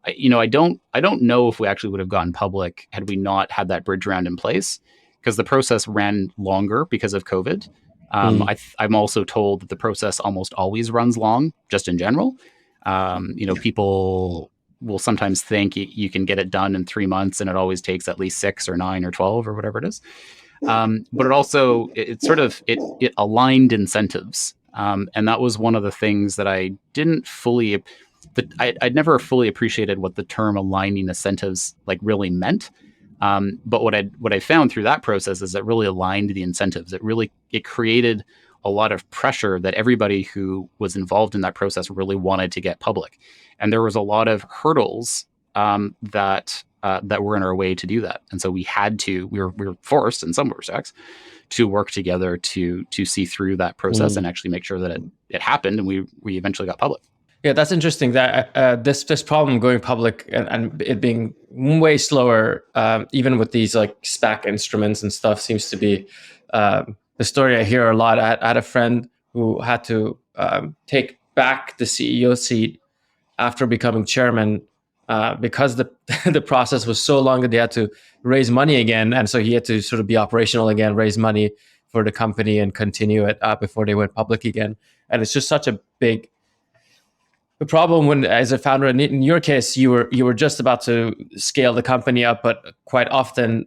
I don't know if we actually would have gone public had we not had that bridge round in place, because the process ran longer because of COVID. I'm also told that the process almost always runs long, just in general. People will sometimes think you can get it done in 3 months, and it always takes at least 6 or 9 or 12 or whatever it is. But it also it aligned incentives, and that was one of the things that I didn't fully. I'd never fully appreciated what the term aligning incentives like really meant. But what I found through that process is it really aligned the incentives. It created a lot of pressure that everybody who was involved in that process really wanted to get public, and there was a lot of hurdles that were in our way to do that. And so we were forced in some respects to work together to see through that process and actually make sure that it happened, and we eventually got public. Yeah, that's interesting. That this problem going public and it being way slower, even with these like SPAC instruments and stuff, seems to be the story I hear a lot. I had a friend who had to take back the CEO seat after becoming chairman because the process was so long that they had to raise money again, and so he had to sort of be operational again, raise money for the company, and continue it before they went public again. And it's just such a big. The problem when, as a founder, in your case, you were just about to scale the company up, but quite often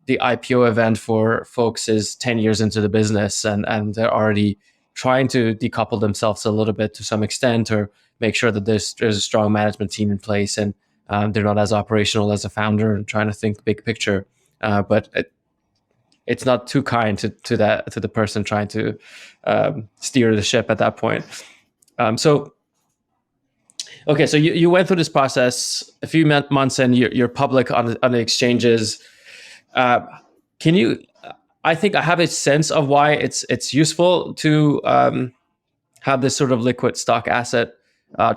the IPO event for folks is 10 years into the business, and they're already trying to decouple themselves a little bit to some extent, or make sure that there's a strong management team in place, and they're not as operational as a founder and trying to think big picture. But it's not too kind to the person trying to steer the ship at that point. Okay, so you went through this process a few months, and you're public on the exchanges. Can you? I think I have a sense of why it's useful to have this sort of liquid stock asset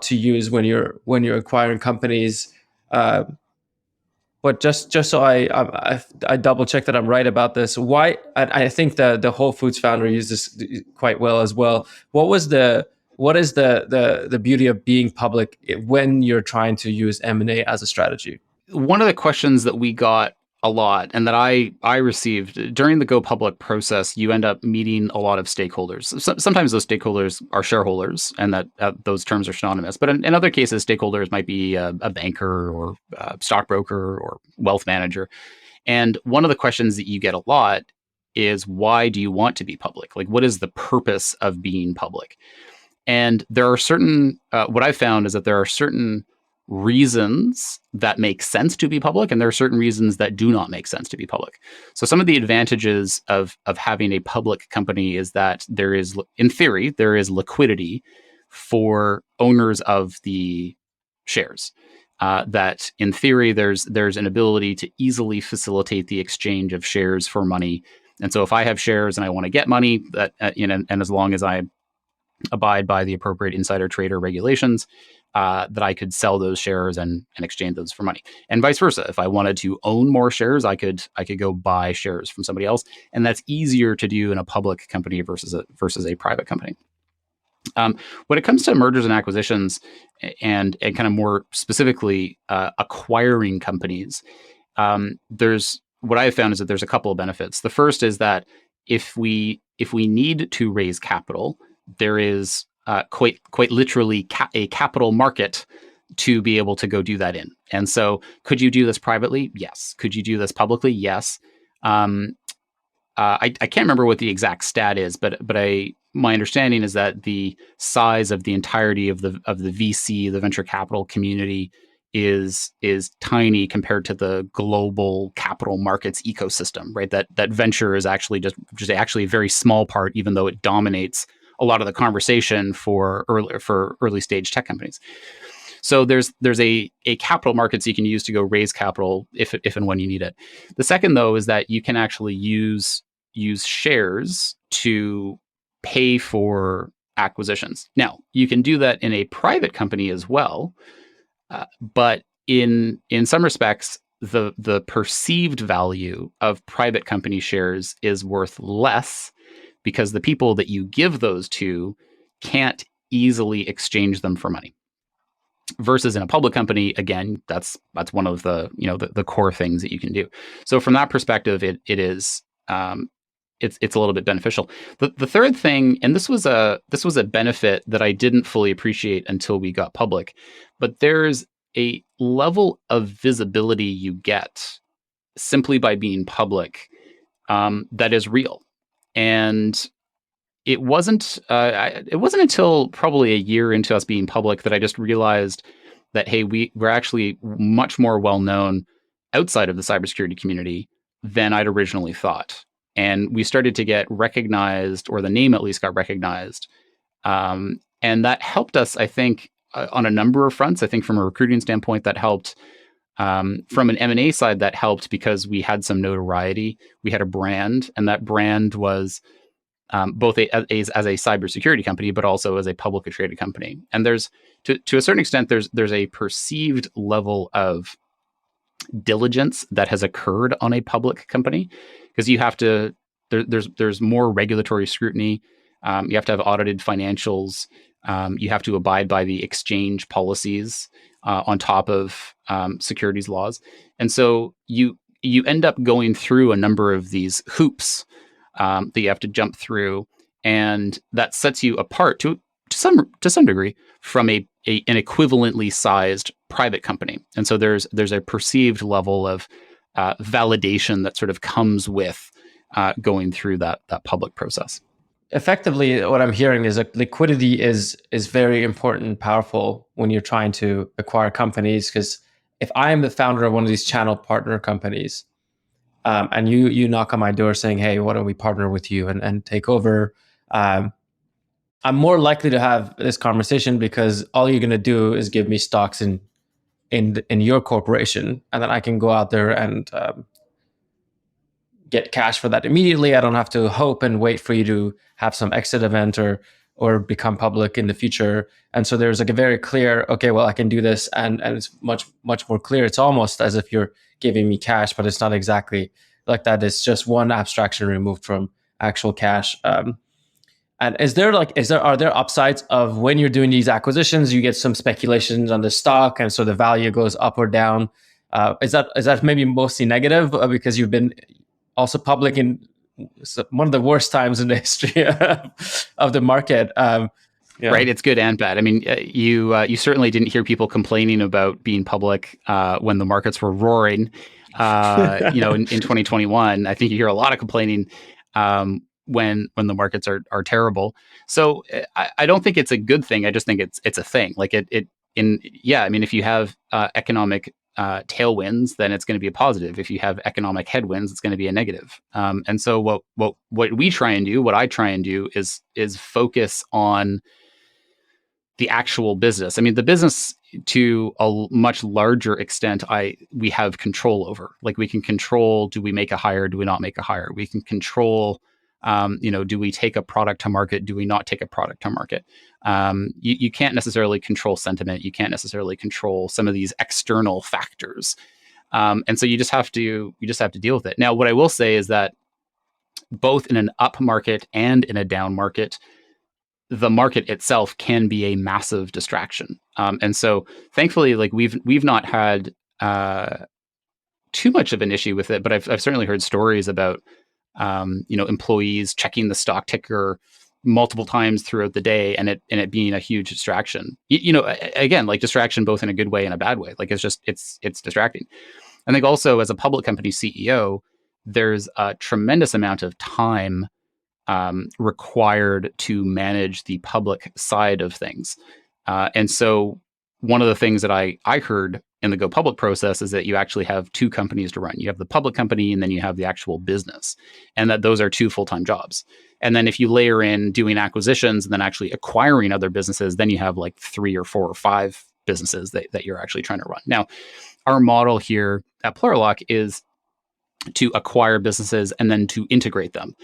to use when you're acquiring companies. But just so I double check that I'm right about this. Why? I think the Whole Foods founder used this quite well as well. What is the beauty of being public when you're trying to use M&A as a strategy? One of the questions that we got a lot, and that I received during the go public process, you end up meeting a lot of stakeholders. Sometimes those stakeholders are shareholders, and that those terms are synonymous. But in other cases, stakeholders might be a banker or a stockbroker or wealth manager. And one of the questions that you get a lot is, why do you want to be public? Like, what is the purpose of being public? And there are certain, what I've found is that there are certain reasons that make sense to be public, and there are certain reasons that do not make sense to be public. So some of the advantages of having a public company is that in theory, there is liquidity for owners of the shares. That in theory, there's an ability to easily facilitate the exchange of shares for money. And so if I have shares and I want to get money, and as long as I abide by the appropriate insider trader regulations, that I could sell those shares and exchange those for money, and vice versa. If I wanted to own more shares, I could go buy shares from somebody else, and that's easier to do in a public company versus a private company. When it comes to mergers and acquisitions, and kind of more specifically acquiring companies, there's what I have found is that there's a couple of benefits. The first is that if we need to raise capital, there is quite literally a capital market to be able to go do that in. And so, could you do this privately? Yes. Could you do this publicly? Yes. I can't remember what the exact stat is, but my understanding is that the size of the entirety of the VC, the venture capital community is tiny compared to the global capital markets ecosystem, right? That venture is actually just actually a very small part, even though it dominates a lot of the conversation for early stage tech companies. So there's a capital markets you can use to go raise capital if and when you need it. The second, though, is that you can actually use shares to pay for acquisitions. Now, you can do that in a private company as well, but in some respects, the perceived value of private company shares is worth less because the people that you give those to can't easily exchange them for money. Versus in a public company, again, that's one of the the core things that you can do. So from that perspective, it is it's a little bit beneficial. The third thing, and this was a benefit that I didn't fully appreciate until we got public, but there's a level of visibility you get simply by being public that is real. And it wasn't until probably a year into us being public that I just realized that, hey, we're actually much more well known outside of the cybersecurity community than I'd originally thought. And we started to get recognized, or the name at least got recognized. And that helped us, I think, on a number of fronts. I think from a recruiting standpoint, that helped. From an M&A side, that helped because we had some notoriety. We had a brand, and that brand was both as a cybersecurity company, but also as a publicly traded company. And there's, to a certain extent, there's a perceived level of diligence that has occurred on a public company because you have to. There's more regulatory scrutiny. You have to have audited financials. You have to abide by the exchange policies on top of securities laws, and so you end up going through a number of these hoops that you have to jump through, and that sets you apart to some degree from an equivalently sized private company. And so there's a perceived level of validation that sort of comes with going through that public process. Effectively, what I'm hearing is that liquidity is very important and powerful when you're trying to acquire companies. Because if I am the founder of one of these channel partner companies, and you knock on my door saying, "Hey, why don't we partner with you and take over?" I'm more likely to have this conversation because all you're going to do is give me stocks in your corporation, and then I can go out there and get cash for that immediately. I don't have to hope and wait for you to have some exit event or become public in the future. And so there's like a very clear, okay, well, I can do this, and it's much more clear. It's almost as if you're giving me cash, but it's not exactly like that. It's just one abstraction removed from actual cash. And are there upsides of when you're doing these acquisitions, you get some speculations on the stock, and so the value goes up or down? Is that maybe mostly negative because you've been also public in one of the worst times in the history of the market? Yeah. Right, it's good and bad. I mean, you certainly didn't hear people complaining about being public when the markets were roaring. In 2021, I think you hear a lot of complaining when the markets are terrible. So I don't think it's a good thing. I just think it's a thing. Like I mean, if you have economic tailwinds, then it's going to be a positive. If you have economic headwinds, it's going to be a negative. And so what we try and do, what I try and do is focus on the actual business. I mean, the business to a much larger extent, we have control over. Like we can control: do we make a hire? Do we not make a hire? We can control. Do we take a product to market? Do we not take a product to market? You can't necessarily control sentiment. You can't necessarily control some of these external factors, and so you just have to deal with it. Now, what I will say is that both in an up market and in a down market, the market itself can be a massive distraction. And so, thankfully, like we've not had too much of an issue with it, but I've certainly heard stories about employees checking the stock ticker multiple times throughout the day, and it being a huge distraction. Again, like distraction both in a good way and a bad way. Like it's distracting. I think also as a public company CEO, there's a tremendous amount of time required to manage the public side of things. And so one of the things that I heard in the go public process is that you actually have two companies to run. You have the public company, and then you have the actual business, and that those are two full-time jobs. And then if you layer in doing acquisitions and then actually acquiring other businesses, then you have like 3 or 4 or 5 businesses that you're actually trying to run. Now, our model here at Plurilock is to acquire businesses and then to integrate them,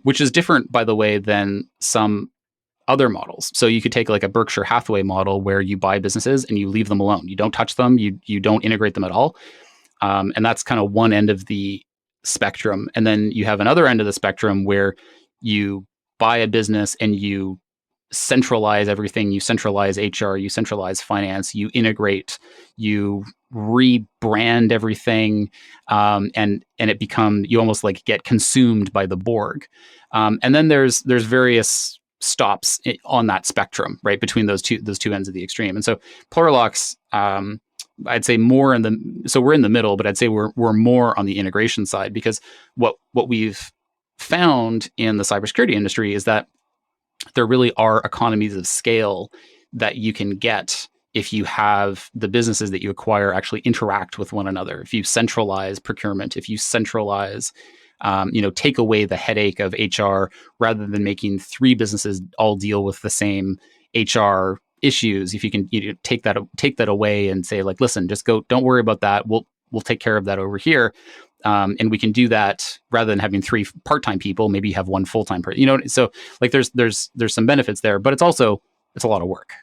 which is different, by the way, than some other models. So you could take like a Berkshire Hathaway model where you buy businesses and you leave them alone. You don't touch them. You don't integrate them at all. And that's kind of one end of the spectrum. And then you have another end of the spectrum where you buy a business and you centralize everything. You centralize HR, you centralize finance, you integrate, you rebrand everything, and it become, you almost like get consumed by the Borg. And then there's various stops on that spectrum, right, between those two ends of the extreme. And so Plurilock's, I'd say more in the, so we're in the middle, but I'd say we're more on the integration side, because what we've found in the cybersecurity industry is that there really are economies of scale that you can get if you have the businesses that you acquire actually interact with one another. If you centralize procurement, if you centralize, take away the headache of HR, rather than making 3 businesses all deal with the same HR issues. If you can take that away and say, like, listen, just go, don't worry about that. We'll take care of that over here. And we can do that rather than having 3 part-time people. Maybe you have 1 full-time person. So like there's some benefits there, but it's a lot of work.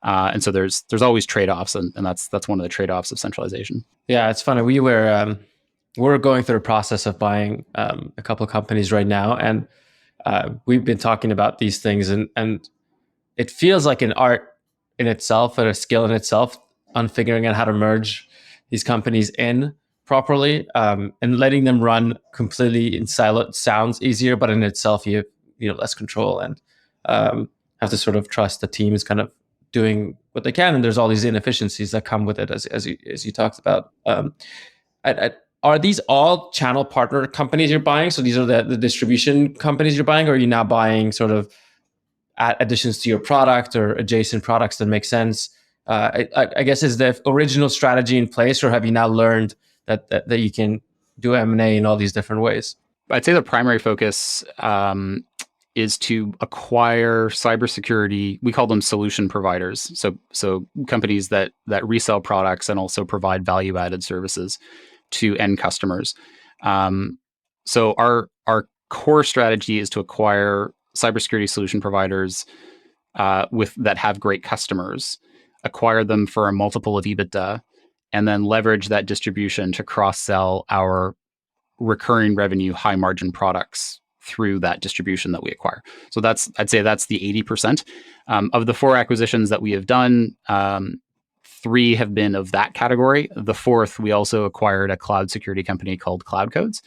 And so there's always trade-offs, and that's one of the trade-offs of centralization. Yeah, it's funny. We're going through a process of buying a couple of companies right now, and we've been talking about these things, and it feels like an art in itself, and a skill in itself, on figuring out how to merge these companies in properly, and letting them run completely in silo. Sounds easier, but in itself, you have less control, and have to sort of trust the team is kind of doing what they can, and there's all these inefficiencies that come with it, as you talked about. Are these all channel partner companies you're buying? So these are the distribution companies you're buying, or are you now buying sort of additions to your product or adjacent products that make sense? I guess, is the original strategy in place, or have you now learned that you can do M&A in all these different ways? I'd say the primary focus is to acquire cybersecurity. We call them solution providers. So companies that resell products and also provide value-added services to end customers. So our core strategy is to acquire cybersecurity solution providers that have great customers, acquire them for a multiple of EBITDA, and then leverage that distribution to cross-sell our recurring revenue, high margin products through that distribution that we acquire. So I'd say that's the 80%. Of the 4 acquisitions that we have done, 3 have been of that category. The 4th, we also acquired a cloud security company called Cloud Codes.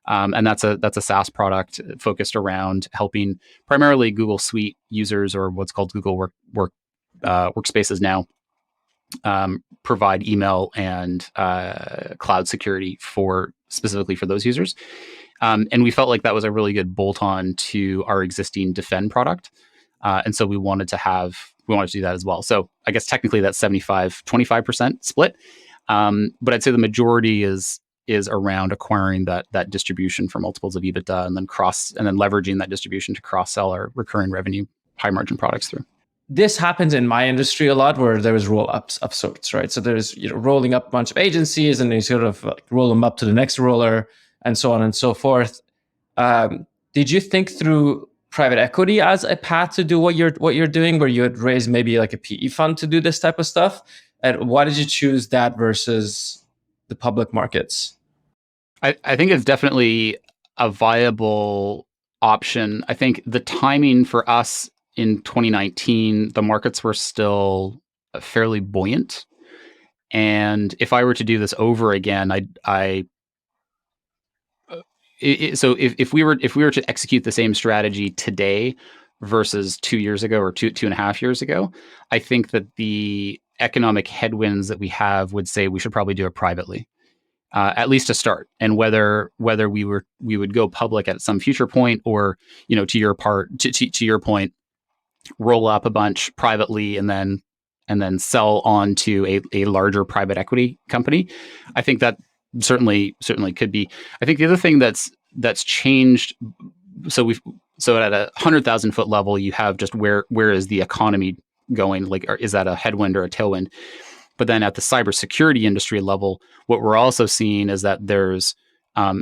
And that's a SaaS product focused around helping primarily Google Suite users, or what's called Google Workspaces now, provide email and cloud security specifically for those users. And we felt like that was a really good bolt-on to our existing Defend product. And so we wanted to do that as well. So I guess technically that's 75-25% split. But I'd say the majority is around acquiring that distribution for multiples of EBITDA, and then leveraging that distribution to cross-sell our recurring revenue, high margin products through. This happens in my industry a lot, where there is roll-ups of sorts, right? So there's rolling up a bunch of agencies, and they sort of like roll them up to the next roller, and so on and so forth. Did you think through private equity as a path to do what you're doing, where you would raise maybe like a PE fund to do this type of stuff? And why did you choose that versus the public markets? I think it's definitely a viable option. I think the timing for us in 2019, the markets were still fairly buoyant. And if I were to do this over again, so if we were to execute the same strategy today versus 2 years ago, or 2.5 years ago, I think that the economic headwinds that we have would say we should probably do it privately, at least to start. And whether we would go public at some future point, or to your point, roll up a bunch privately and then and then sell on to a larger private equity company. I think that certainly could be. I think the other thing that's changed. So at 100,000 foot level, you have just where is the economy going? Like, is that a headwind or a tailwind? But then at the cybersecurity industry level, what we're also seeing is that there's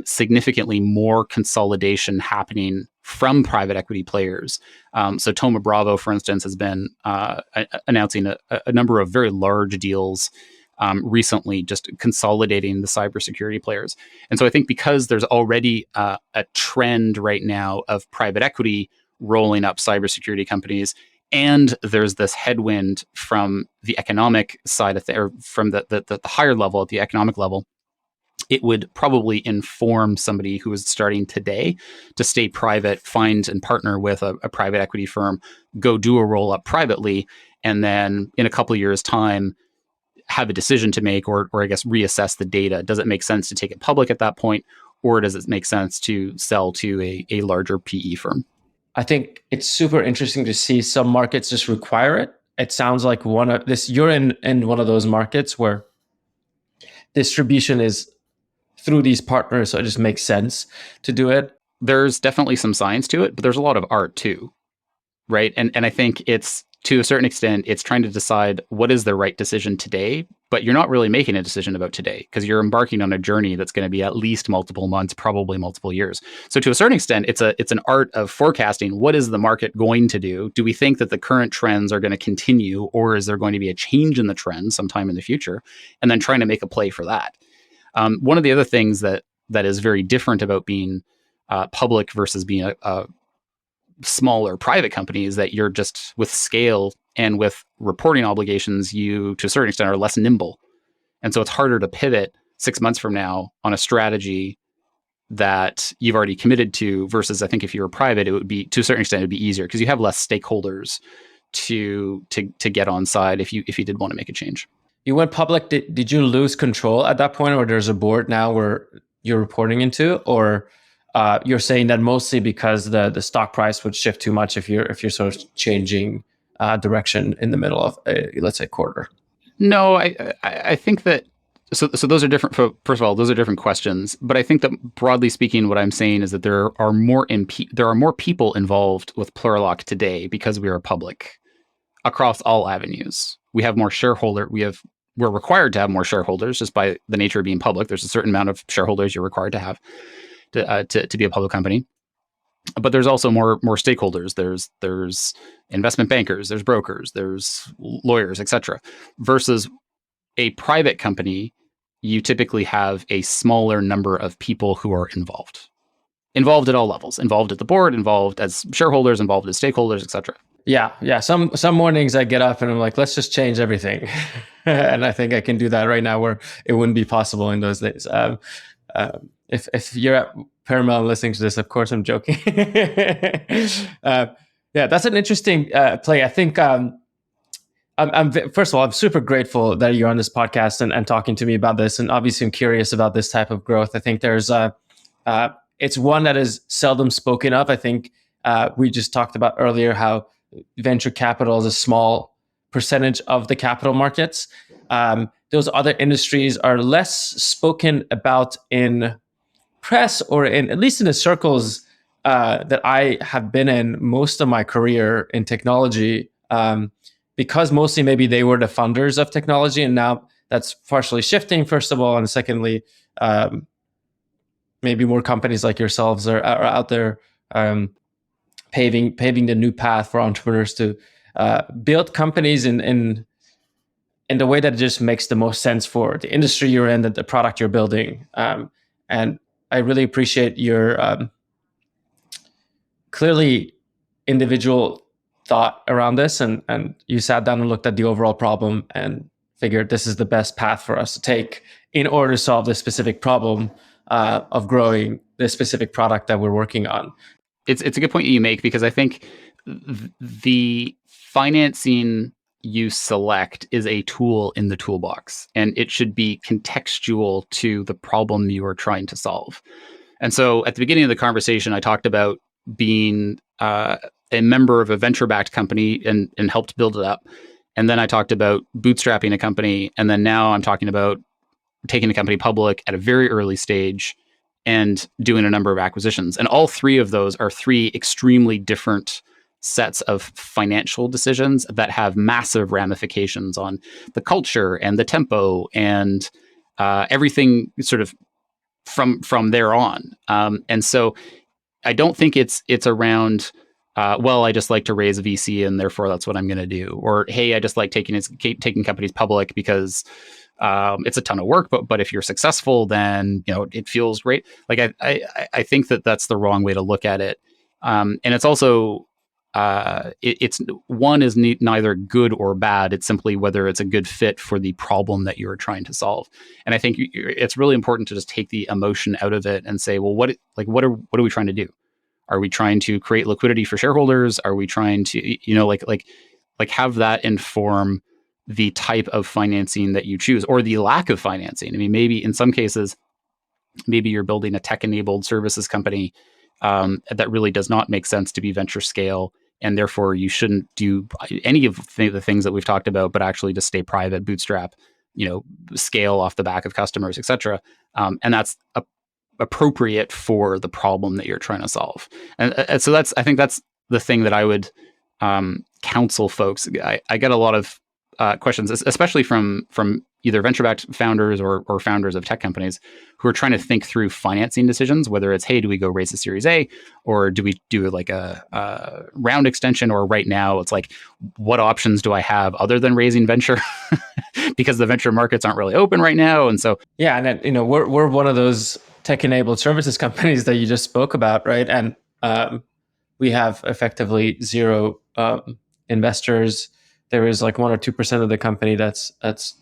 significantly more consolidation happening from private equity players. So Thoma Bravo, for instance, has been announcing a number of very large deals recently, just consolidating the cybersecurity players. And so I think because there's already a trend right now of private equity rolling up cybersecurity companies, and there's this headwind from the economic side of or from the higher level at the economic level, it would probably inform somebody who is starting today to stay private, find and partner with a private equity firm, go do a roll up privately, and then in a couple of years' time, have a decision to make, or I guess reassess the data. Does it make sense to take it public at that point, or does it make sense to sell to a larger PE firm? I think it's super interesting to see some markets just require it. It sounds like you're in one of those markets where distribution is through these partners, so it just makes sense to do it. There's definitely some science to it, but there's a lot of art too, right? And I think it's, to a certain extent, it's trying to decide what is the right decision today, but you're not really making a decision about today because you're embarking on a journey that's going to be at least multiple months, probably multiple years. So to a certain extent, it's an art of forecasting. What is the market going to do? Do we think that the current trends are going to continue, or is there going to be a change in the trend sometime in the future? And then trying to make a play for that. One of the other things that is very different about being public versus being a smaller private company is that you're just, with scale and with reporting obligations, you to a certain extent are less nimble. And so it's harder to pivot 6 months from now on a strategy that you've already committed to, versus I think if you were private, it would be, to a certain extent, it'd be easier because you have less stakeholders to get on side if you did want to make a change. You went public. Did you lose control at that point, or there's a board now where you're reporting into, or you're saying that mostly because the stock price would shift too much if you're sort of changing direction in the middle of let's say quarter? No, I think that so those are different. First of all, those are different questions. But I think that broadly speaking, what I'm saying is that there are more people involved with Plurilock today because we are public across all avenues. We have more we're required to have more shareholders just by the nature of being public. There's a certain amount of shareholders you're required to have to be a public company. But there's also more stakeholders. There's investment bankers, there's brokers, there's lawyers, etc. Versus a private company, you typically have a smaller number of people who are involved at all levels, involved at the board, involved as shareholders, involved as stakeholders, etc. Yeah. Some mornings I get up and I'm like, let's just change everything, and I think I can do that right now, where it wouldn't be possible in those days. If you're at Paramount listening to this, of course I'm joking. Yeah, that's an interesting play. I think I'm first of all, I'm super grateful that you're on this podcast and talking to me about this. And obviously I'm curious about this type of growth. I think there's it's one that is seldom spoken of. I think we just talked about earlier how venture capital is a small percentage of the capital markets. Those other industries are less spoken about in press, or in at least in the circles that I have been in most of my career in technology, because mostly maybe they were the funders of technology, and now that's partially shifting, first of all, and secondly, maybe more companies like yourselves are out there paving the new path for entrepreneurs to build companies in the way that just makes the most sense for the industry you're in, the product you're building. And I really appreciate your clearly individual thought around this, and you sat down and looked at the overall problem and figured this is the best path for us to take in order to solve this specific problem of growing this specific product that we're working on. It's a good point you make, because I think the financing you select is a tool in the toolbox, and it should be contextual to the problem you are trying to solve. And so at the beginning of the conversation, I talked about being a member of a venture-backed company and helped build it up. And then I talked about bootstrapping a company. And then now I'm talking about taking a company public at a very early stage and doing a number of acquisitions. And all three of those are three extremely different sets of financial decisions that have massive ramifications on the culture and the tempo and everything sort of from there on. And so I don't think it's around. Well, I just like to raise a VC and therefore that's what I'm going to do. Or hey, I just like taking companies public because it's a ton of work, but if you're successful, then it feels great. Like I think that's the wrong way to look at it, and it's also it's one is neither good or bad. It's simply whether it's a good fit for the problem that you're trying to solve. And I think it's really important to just take the emotion out of it and say, well, what are we trying to do? Are we trying to create liquidity for shareholders? Are we trying to like have that inform the type of financing that you choose or the lack of financing? I mean, maybe in some cases, maybe you're building a tech-enabled services company that really does not make sense to be venture scale, and therefore you shouldn't do any of the things that we've talked about, but actually just stay private, bootstrap, scale off the back of customers, etc. And that's appropriate for the problem that you're trying to solve. And so I think that's the thing that I would counsel folks. I get a lot of questions, especially from either venture-backed founders or founders of tech companies who are trying to think through financing decisions, whether it's, hey, do we go raise a Series A, or do we do like a round extension, or right now it's like, what options do I have other than raising venture? Because the venture markets aren't really open right now. And so yeah, and then, we're one of those tech-enabled services companies that you just spoke about, right? And we have effectively zero investors. There is like 1 or 2% of the company that's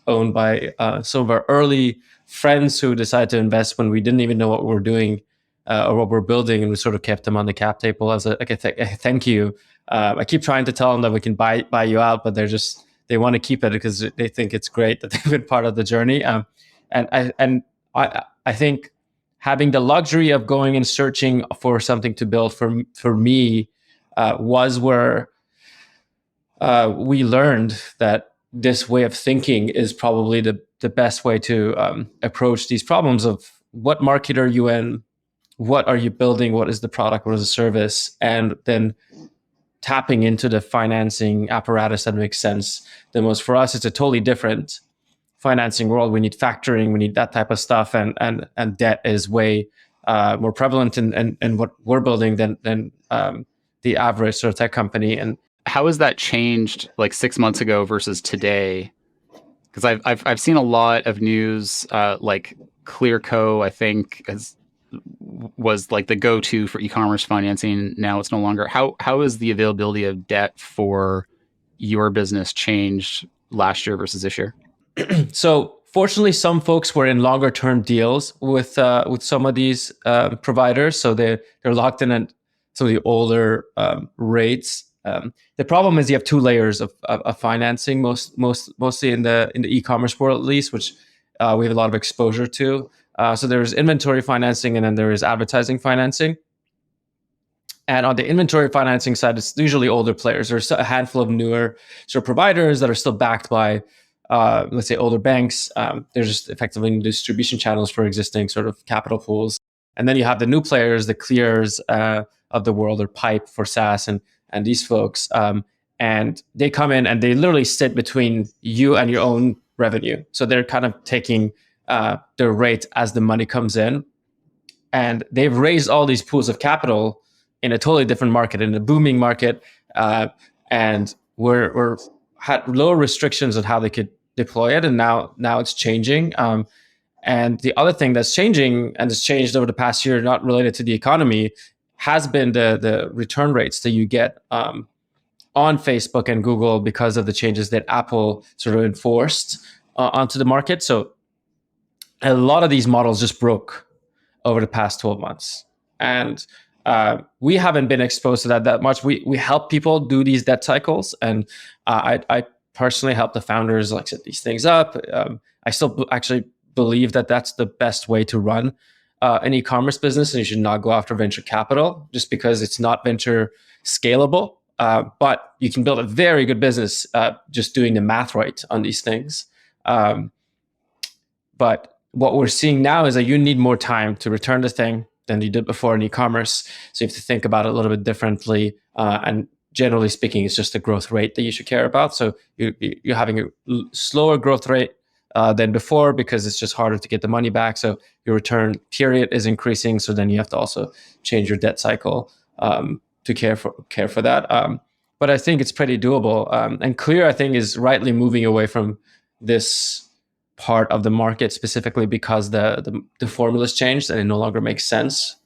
owned by some of our early friends who decided to invest when we didn't even know what we were doing or what we're building, and we sort of kept them on the cap table as a thank you. I keep trying to tell them that we can buy you out, but they want to keep it because they think it's great that they've been part of the journey. And I think having the luxury of going and searching for something to build for me was where we learned that this way of thinking is probably the best way to approach these problems of what market are you in, what are you building, what is the product, what is the service, and then tapping into the financing apparatus that makes sense the most. For us, it's a totally different financing world. We need factoring, we need that type of stuff, and debt is way more prevalent in what we're building than the average sort of tech company. And how has that changed like 6 months ago versus today? Because I've seen a lot of news like Clearco, I think, was like the go-to for e-commerce financing. Now it's no longer. How has the availability of debt for your business changed last year versus this year? So fortunately, some folks were in longer term deals with some of these providers, so they're locked in at some of the older rates. The problem is you have two layers of financing, mostly in the e-commerce world, at least, which we have a lot of exposure to. So there's inventory financing, and then there is advertising financing. And on the inventory financing side, it's usually older players. There's a handful of newer sort of providers that are still backed by, let's say, older banks. There's just effectively distribution channels for existing sort of capital pools. And then you have the new players, the Clears of the world, or Pipe for SaaS, and these folks. And they come in and they literally sit between you and your own revenue. So they're kind of taking their rate as the money comes in. And they've raised all these pools of capital in a totally different market, in a booming market. And we're had lower restrictions on how they could deploy it. And now it's changing. And the other thing that's changing, and it's changed over the past year, not related to the economy, has been the return rates that you get on Facebook and Google because of the changes that Apple sort of enforced onto the market. So a lot of these models just broke over the past 12 months. And we haven't been exposed to that much. We help people do these debt cycles. And I personally help the founders like set these things up. I still actually believe that that's the best way to run an e-commerce business, and you should not go after venture capital just because it's not venture scalable. but you can build a very good business just doing the math right on these things. But what we're seeing now is that you need more time to return the thing than you did before in e-commerce. So you have to think about it a little bit differently. And generally speaking, it's just the growth rate that you should care about. So you're having a slower growth rate than before because it's just harder to get the money back. So your return period is increasing. So then you have to also change your debt cycle to care for that. But I think it's pretty doable. And Clear, I think, is rightly moving away from this part of the market specifically because the formula's changed and it no longer makes sense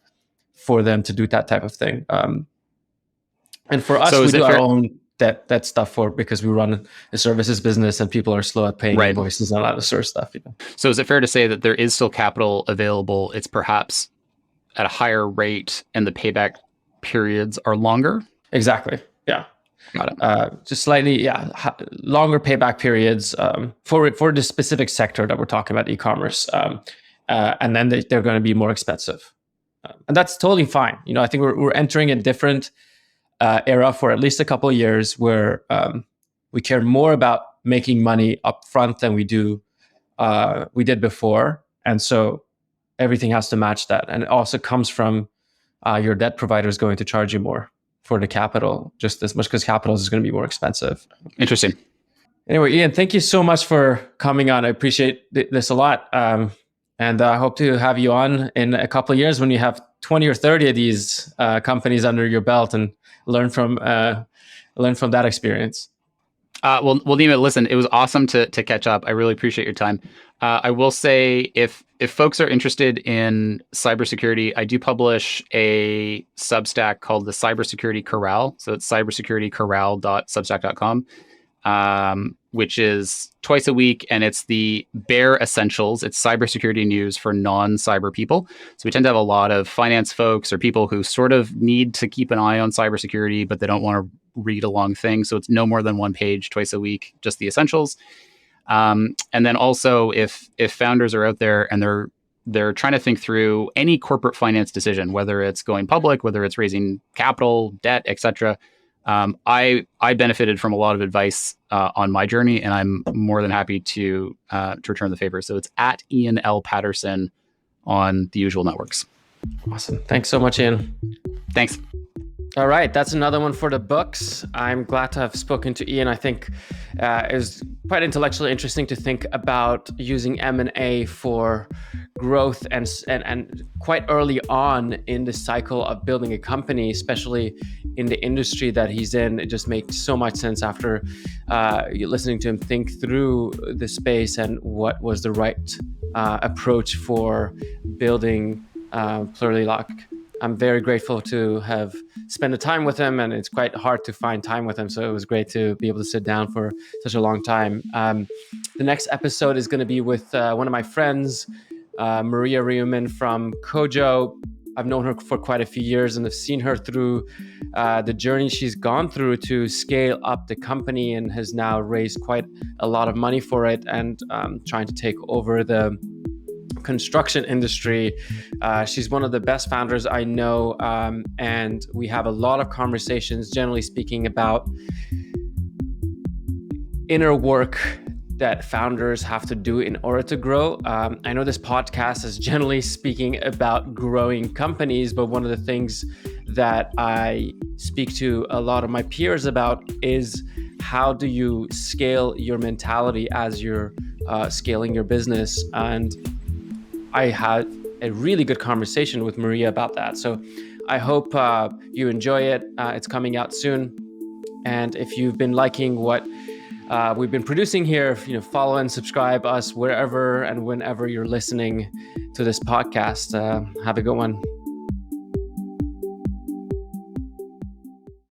for them to do that type of thing. And for us, we do our own that stuff because we run a services business and people are slow at paying invoices and all that sort of stuff. So is it fair to say that there is still capital available? It's perhaps at a higher rate and the payback periods are longer? Exactly. Yeah. Got it. Just slightly, longer payback periods for the specific sector that we're talking about, e-commerce. And then they're going to be more expensive. And that's totally fine. I think we're entering a different era for at least a couple of years where we care more about making money up front than we did before. And so everything has to match that. And it also comes from your debt provider is going to charge you more for the capital, just as much because capital is going to be more expensive. Interesting. Anyway, Ian, thank you so much for coming on. I appreciate this a lot. And I hope to have you on in a couple of years when you have 20 or 30 of these companies under your belt and learn from that experience. Well, Nima, listen, it was awesome to catch up. I really appreciate your time. I will say if folks are interested in cybersecurity, I do publish a Substack called the Cybersecurity Corral. So it's cybersecuritycorral.substack.com, which is twice a week, and it's the bare essentials. It's cybersecurity news for non-cyber people. So we tend to have a lot of finance folks or people who sort of need to keep an eye on cybersecurity, but they don't want to read a long thing. So it's no more than one page twice a week, just the essentials. And then also if founders are out there and they're trying to think through any corporate finance decision, whether it's going public, whether it's raising capital, debt, etc. I benefited from a lot of advice on my journey, and I'm more than happy to return the favor. So it's at Ian L. Paterson on the usual networks. Awesome. Thanks so much, Ian. Thanks. All right, that's another one for the books. I'm glad to have spoken to Ian. I think it was quite intellectually interesting to think about using M&A for growth and quite early on in the cycle of building a company, especially in the industry that he's in. It just makes so much sense after listening to him think through the space and what was the right approach for building Plurilock. I'm very grateful to have spent the time with him, and it's quite hard to find time with him. So it was great to be able to sit down for such a long time. The next episode is going to be with one of my friends, Maria Reumann from Kojo. I've known her for quite a few years and have seen her through the journey she's gone through to scale up the company and has now raised quite a lot of money for it and trying to take over the construction industry. She's one of the best founders I know, and we have a lot of conversations, generally speaking, about inner work that founders have to do in order to grow. I know this podcast is generally speaking about growing companies, but one of the things that I speak to a lot of my peers about is how do you scale your mentality as you're scaling your business? And I had a really good conversation with Maria about that. So I hope you enjoy it. It's coming out soon. And if you've been liking what we've been producing here, follow and subscribe us wherever and whenever you're listening to this podcast. Have a good one.